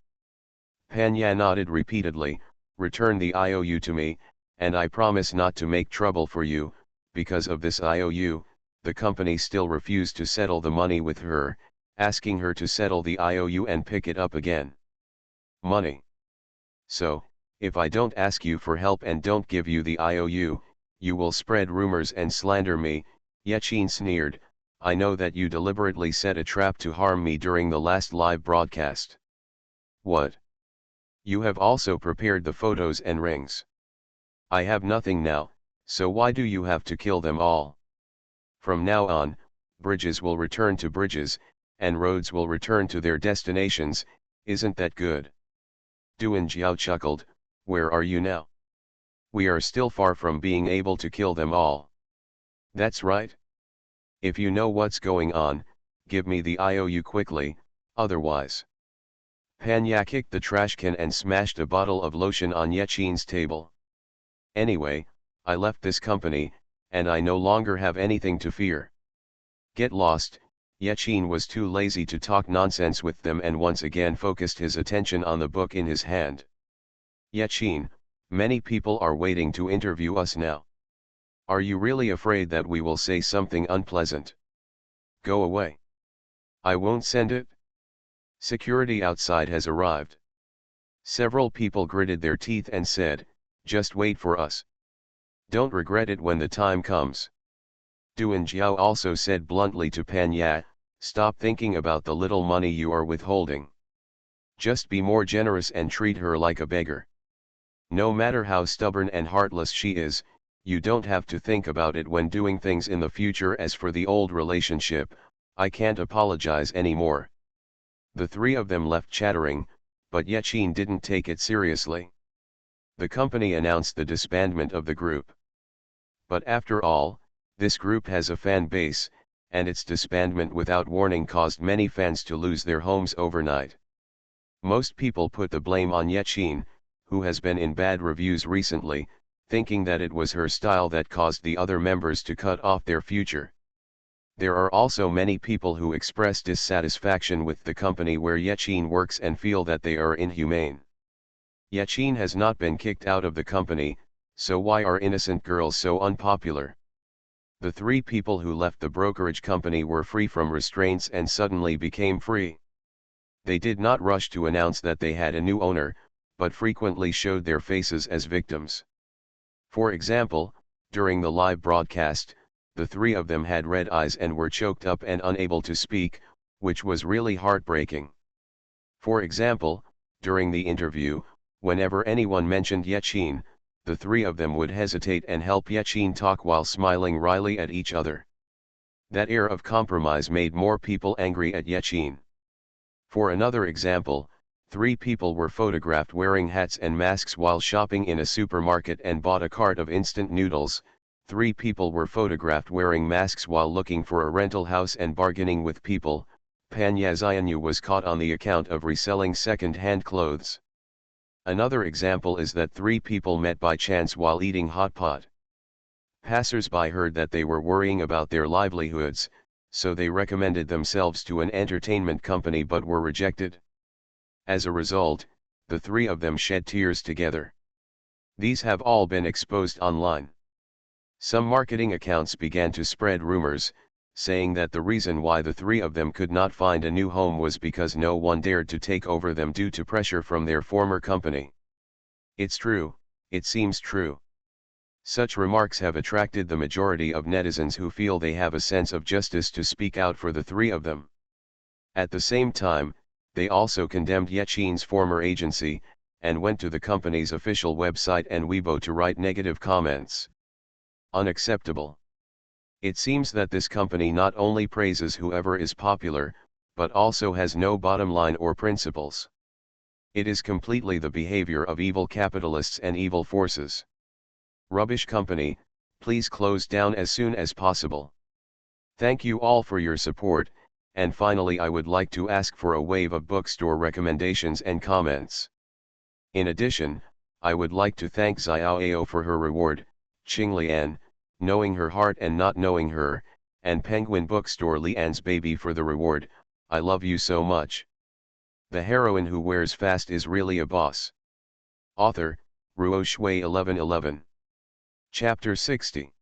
Pan Ya nodded repeatedly, Return the IOU to me, and I promise not to make trouble for you. Because of this IOU, the company still refused to settle the money with her, asking her to settle the IOU and pick it up again. Money. So, if I don't ask you for help and don't give you the IOU, you will spread rumors and slander me. Yechin sneered. I know that you deliberately set a trap to harm me during the last live broadcast. What? You have also prepared the photos and rings. I have nothing now, so why do you have to kill them all? From now on, bridges will return to bridges, and roads will return to their destinations. Isn't that good? Duan Jiao chuckled. Where are you now? We are still far from being able to kill them all. That's right. If you know what's going on, give me the IOU quickly, otherwise. Panya kicked the trash can and smashed a bottle of lotion on Yechin's table. Anyway, I left this company, and I no longer have anything to fear. Get lost. Yechin was too lazy to talk nonsense with them and once again focused his attention on the book in his hand. Yechin, many people are waiting to interview us now. Are you really afraid that we will say something unpleasant? Go away. I won't send it. Security outside has arrived. Several people gritted their teeth and said, just wait for us. Don't regret it when the time comes. Duan Jiao also said bluntly to Panya, stop thinking about the little money you are withholding. Just be more generous and treat her like a beggar. No matter how stubborn and heartless she is, you don't have to think about it when doing things in the future. As for the old relationship, I can't apologize anymore. The three of them left chattering, but Yechin didn't take it seriously. The company announced the disbandment of the group. But after all, this group has a fan base, and its disbandment without warning caused many fans to lose their homes overnight. Most people put the blame on Yechin, who has been in bad reviews recently, thinking that it was her style that caused the other members to cut off their future. There are also many people who express dissatisfaction with the company where Yechin works and feel that they are inhumane. Yechin has not been kicked out of the company, so why are innocent girls so unpopular? The three people who left the brokerage company were free from restraints and suddenly became free. They did not rush to announce that they had a new owner, but frequently showed their faces as victims. For example, during the live broadcast, the three of them had red eyes and were choked up and unable to speak, which was really heartbreaking. For example, during the interview, whenever anyone mentioned Yechin, the three of them would hesitate and help Yechin talk while smiling wryly at each other. That air of compromise made more people angry at Yechin. For another example, three people were photographed wearing hats and masks while shopping in a supermarket and bought a cart of instant noodles. Three people were photographed wearing masks while looking for a rental house and bargaining with people. Panya Xianyu was caught on the account of reselling second-hand clothes. Another example is that three people met by chance while eating hot pot. Passers-by heard that they were worrying about their livelihoods, so they recommended themselves to an entertainment company but were rejected. As a result, the three of them shed tears together. These have all been exposed online. Some marketing accounts began to spread rumors, saying that the reason why the three of them could not find a new home was because no one dared to take over them due to pressure from their former company. It's true, it seems true. Such remarks have attracted the majority of netizens who feel they have a sense of justice to speak out for the three of them. At the same time, they also condemned Yechin's former agency, and went to the company's official website and Weibo to write negative comments. Unacceptable. It seems that this company not only praises whoever is popular, but also has no bottom line or principles. It is completely the behavior of evil capitalists and evil forces. Rubbish company, please close down as soon as possible. Thank you all for your support, and finally I would like to ask for a wave of bookstore recommendations and comments. In addition, I would like to thank Xiao Ao for her reward, Qing Lian, knowing her heart and not knowing her, and Penguin Bookstore Lian's baby for the reward. I love you so much. The heroine who wears fast is really a boss. Author, Ruo Shui 1111. Chapter 60.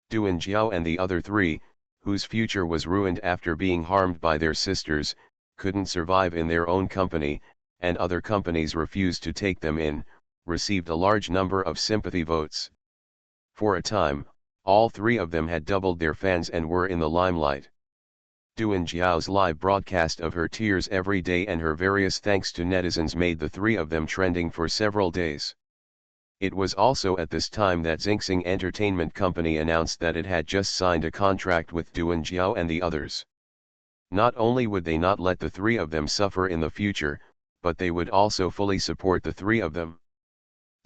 Duan Jiao and the other three, whose future was ruined after being harmed by their sisters, couldn't survive in their own company, and other companies refused to take them in, received a large number of sympathy votes. For a time, all three of them had doubled their fans and were in the limelight. Duan Jiao's live broadcast of her tears every day and her various thanks to netizens made the three of them trending for several days. It was also at this time that Xingxing Entertainment Company announced that it had just signed a contract with Duan Jiao and the others. Not only would they not let the three of them suffer in the future, but they would also fully support the three of them.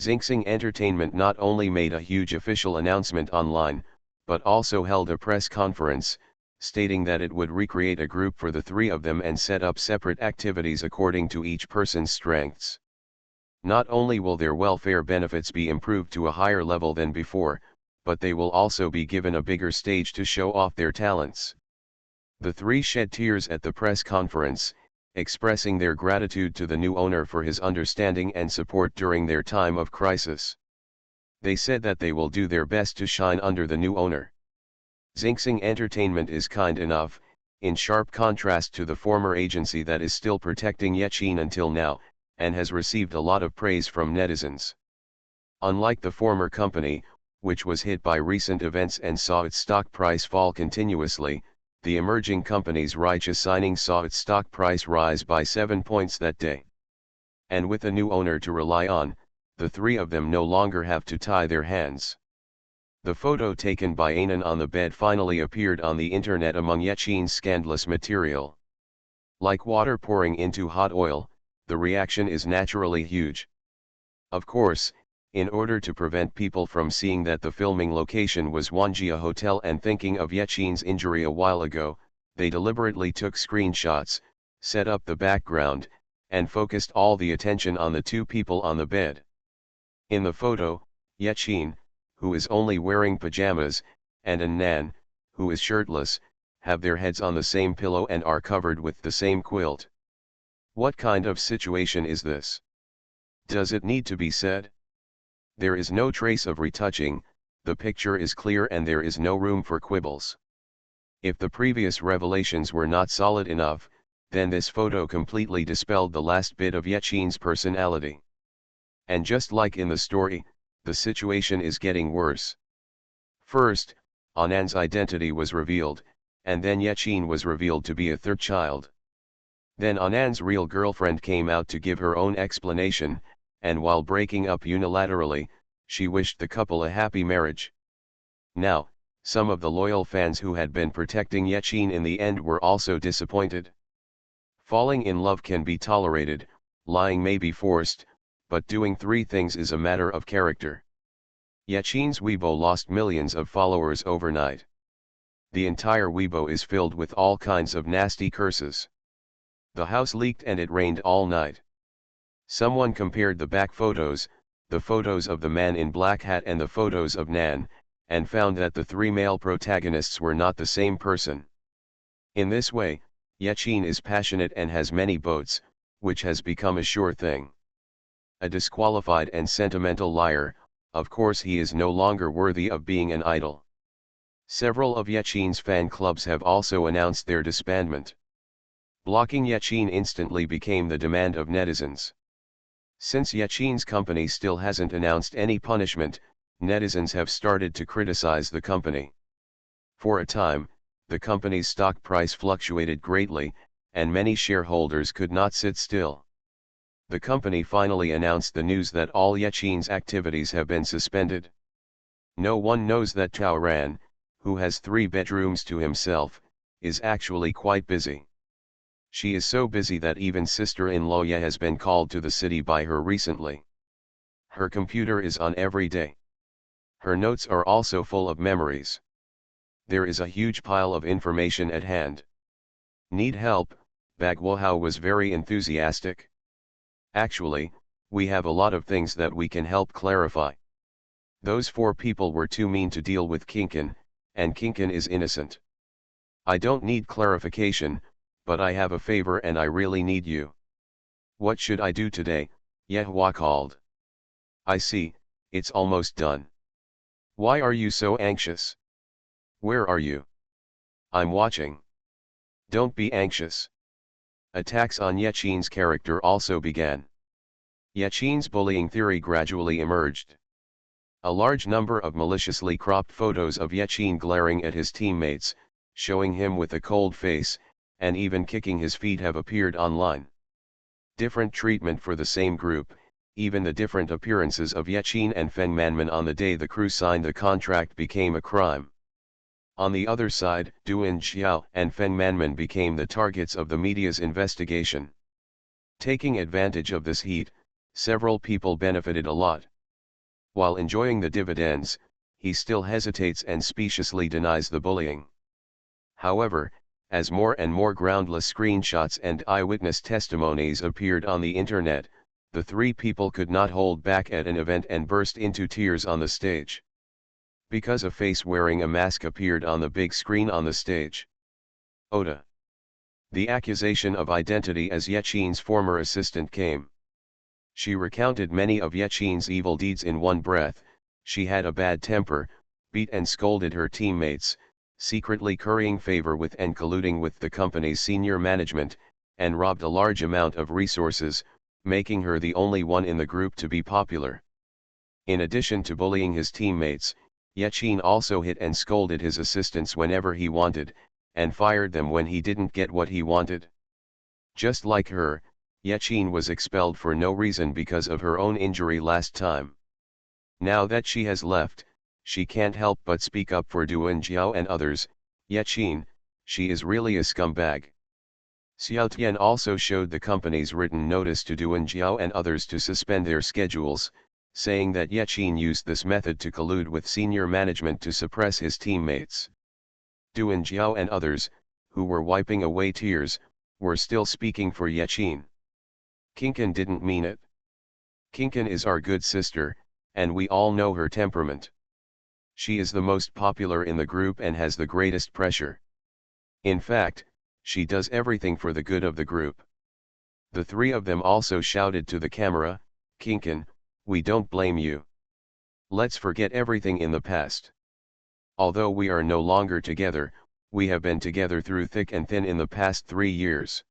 Xingxing Entertainment not only made a huge official announcement online, but also held a press conference, stating that it would recreate a group for the three of them and set up separate activities according to each person's strengths. Not only will their welfare benefits be improved to a higher level than before, but they will also be given a bigger stage to show off their talents. The three shed tears at the press conference, expressing their gratitude to the new owner for his understanding and support during their time of crisis. They said that they will do their best to shine under the new owner. Xingxing Entertainment is kind enough, in sharp contrast to the former agency that is still protecting Yaqin until now, and has received a lot of praise from netizens. Unlike the former company, which was hit by recent events and saw its stock price fall continuously, the emerging company's righteous signing saw its stock price rise by 7 points that day. And with a new owner to rely on, the three of them no longer have to tie their hands. The photo taken by Anan on the bed finally appeared on the internet among Yaqin's scandalous material. Like water pouring into hot oil, the reaction is naturally huge. Of course, in order to prevent people from seeing that the filming location was Wanjia Hotel and thinking of Yaqin's injury a while ago, they deliberately took screenshots, set up the background, and focused all the attention on the two people on the bed. In the photo, Yaqin, who is only wearing pajamas, and Anan, who is shirtless, have their heads on the same pillow and are covered with the same quilt. What kind of situation is this? Does it need to be said? There is no trace of retouching, the picture is clear and there is no room for quibbles. If the previous revelations were not solid enough, then this photo completely dispelled the last bit of Yaqin's personality. And just like in the story, the situation is getting worse. First, Anan's identity was revealed, and then Yaqin was revealed to be a third child. Then Anan's real girlfriend came out to give her own explanation, and while breaking up unilaterally, she wished the couple a happy marriage. Now, some of the loyal fans who had been protecting Yaqin in the end were also disappointed. Falling in love can be tolerated, lying may be forced, but doing three things is a matter of character. Yaqin's Weibo lost millions of followers overnight. The entire Weibo is filled with all kinds of nasty curses. The house leaked and it rained all night. Someone compared the back photos, the photos of the man in black hat and the photos of Nan, and found that the three male protagonists were not the same person. In this way, Yaqin is passionate and has many boats, which has become a sure thing. A disqualified and sentimental liar, of course he is no longer worthy of being an idol. Several of Yaqin's fan clubs have also announced their disbandment. Blocking Yaqin instantly became the demand of netizens. Since Yaqin's company still hasn't announced any punishment, netizens have started to criticize the company. For a time, the company's stock price fluctuated greatly, and many shareholders could not sit still. The company finally announced the news that all Yaqin's activities have been suspended. No one knows that Tao Ran, who has 3 bedrooms to himself, is actually quite busy. She is so busy that even sister-in-law Ye has been called to the city by her recently. Her computer is on every day. Her notes are also full of memories. There is a huge pile of information at hand. Need help? Bagwahao was very enthusiastic. Actually, we have a lot of things that we can help clarify. Those 4 people were too mean to deal with Kinkan, and Kinkan is innocent. I don't need clarification, but I have a favor and I really need you. What should I do today? Yehua called. I see, it's almost done. Why are you so anxious? Where are you? I'm watching. Don't be anxious. Attacks on Yechin's character also began. Yechin's bullying theory gradually emerged. A large number of maliciously cropped photos of Yechin glaring at his teammates, showing him with a cold face, and even kicking his feet have appeared online. Different treatment for the same group, even the different appearances of Yechin and FemaleProtagonist on the day the crew signed the contract became a crime. On the other side, Duan Xiao and FemaleProtagonist became the targets of the media's investigation. Taking advantage of this heat, several people benefited a lot. While enjoying the dividends, he still hesitates and speciously denies the bullying. However, as more and more groundless screenshots and eyewitness testimonies appeared on the internet, the three people could not hold back at an event and burst into tears on the stage. Because a face wearing a mask appeared on the big screen on the stage. Oda. The accusation of identity as Yechin's former assistant came. She recounted many of Yechin's evil deeds in one breath. She had a bad temper, beat and scolded her teammates, secretly currying favor with and colluding with the company's senior management, and robbed a large amount of resources, making her the only one in the group to be popular. In addition to bullying his teammates, Yechin also hit and scolded his assistants whenever he wanted, and fired them when he didn't get what he wanted. Just like her, Yechin was expelled for no reason because of her own injury last time. Now that she has left, she can't help but speak up for Duan Jiao and others. Yechin, she is really a scumbag. Xiao Tian also showed the company's written notice to Duan Jiao and others to suspend their schedules, saying that Yechin used this method to collude with senior management to suppress his teammates. Duan Jiao and others, who were wiping away tears, were still speaking for Yechin. Kinkan didn't mean it. Kinkan is our good sister, and we all know her temperament. She is the most popular in the group and has the greatest pressure. In fact, she does everything for the good of the group. The three of them also shouted to the camera, Kinkan, we don't blame you. Let's forget everything in the past. Although we are no longer together, we have been together through thick and thin in the past 3 years.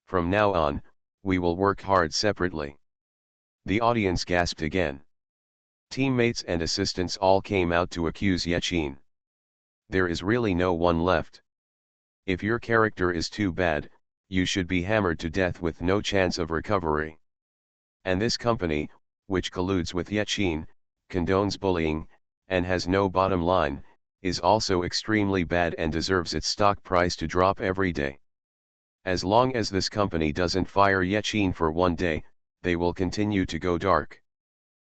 From now on, we will work hard separately. The audience gasped again. Teammates and assistants all came out to accuse Yechin. There is really no one left. If your character is too bad, you should be hammered to death with no chance of recovery. And this company, which colludes with Yechin, condones bullying, and has no bottom line, is also extremely bad and deserves its stock price to drop every day. As long as this company doesn't fire Yechin for one day, they will continue to go dark.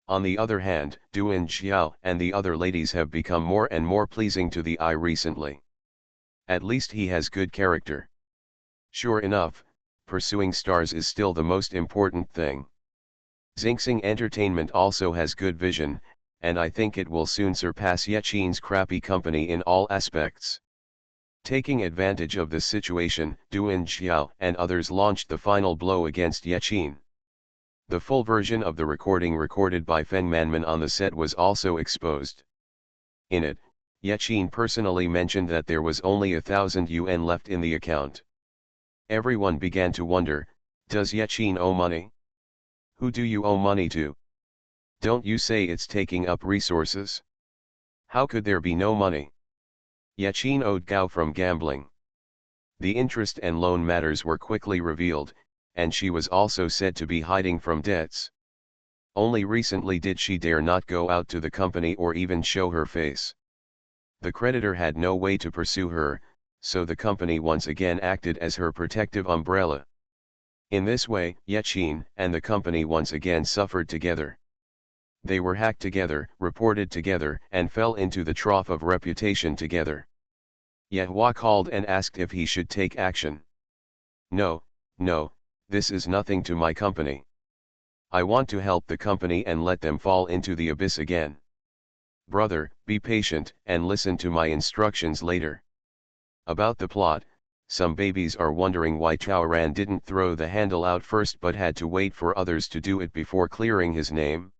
On the other hand, Duan Xiao and the other ladies have become more and more pleasing to the eye recently. At least he has good character. Sure enough, pursuing stars is still the most important thing. Xingxing Entertainment also has good vision, and I think it will soon surpass Yechin's crappy company in all aspects. Taking advantage of this situation, Duan Xiao and others launched the final blow against Yechin. The full version of the recording recorded by FemaleProtagonist on the set was also exposed. In it, Yechin personally mentioned that there was only 1,000 yuan left in the account. Everyone began to wonder, does Yechin owe money? Who do you owe money to? Don't you say it's taking up resources? How could there be no money? Yechin owed Gao from gambling. The interest and loan matters were quickly revealed, and she was also said to be hiding from debts. Only recently did she dare not go out to the company or even show her face. The creditor had no way to pursue her, so the company once again acted as her protective umbrella. In this way, Yechin and the company once again suffered together. They were hacked together, reported together, and fell into the trough of reputation together. Yehua called and asked if he should take action. No, this is nothing to my company. I want to help the company and let them fall into the abyss again. Brother, be patient and listen to my instructions later. About the plot, some babies are wondering why Chaoran didn't throw the handle out first but had to wait for others to do it before clearing his name.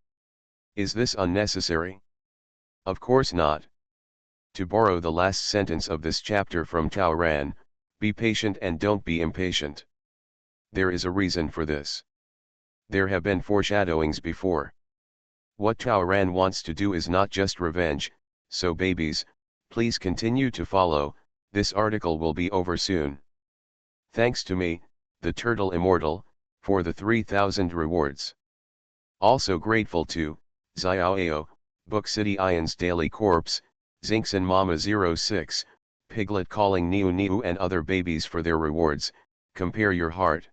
Is this unnecessary? Of course not. To borrow the last sentence of this chapter from Tao Ran, be patient and don't be impatient. There is a reason for this. There have been foreshadowings before. What Tao Ran wants to do is not just revenge, so babies, please continue to follow, this article will be over soon. Thanks to me, the Turtle Immortal, for the 3,000 rewards. Also grateful to, Xiaoao, Book City Ions Daily Corpse, Zinx and Mama 06, Piglet calling Niu Niu and other babies for their rewards. Compare your heart.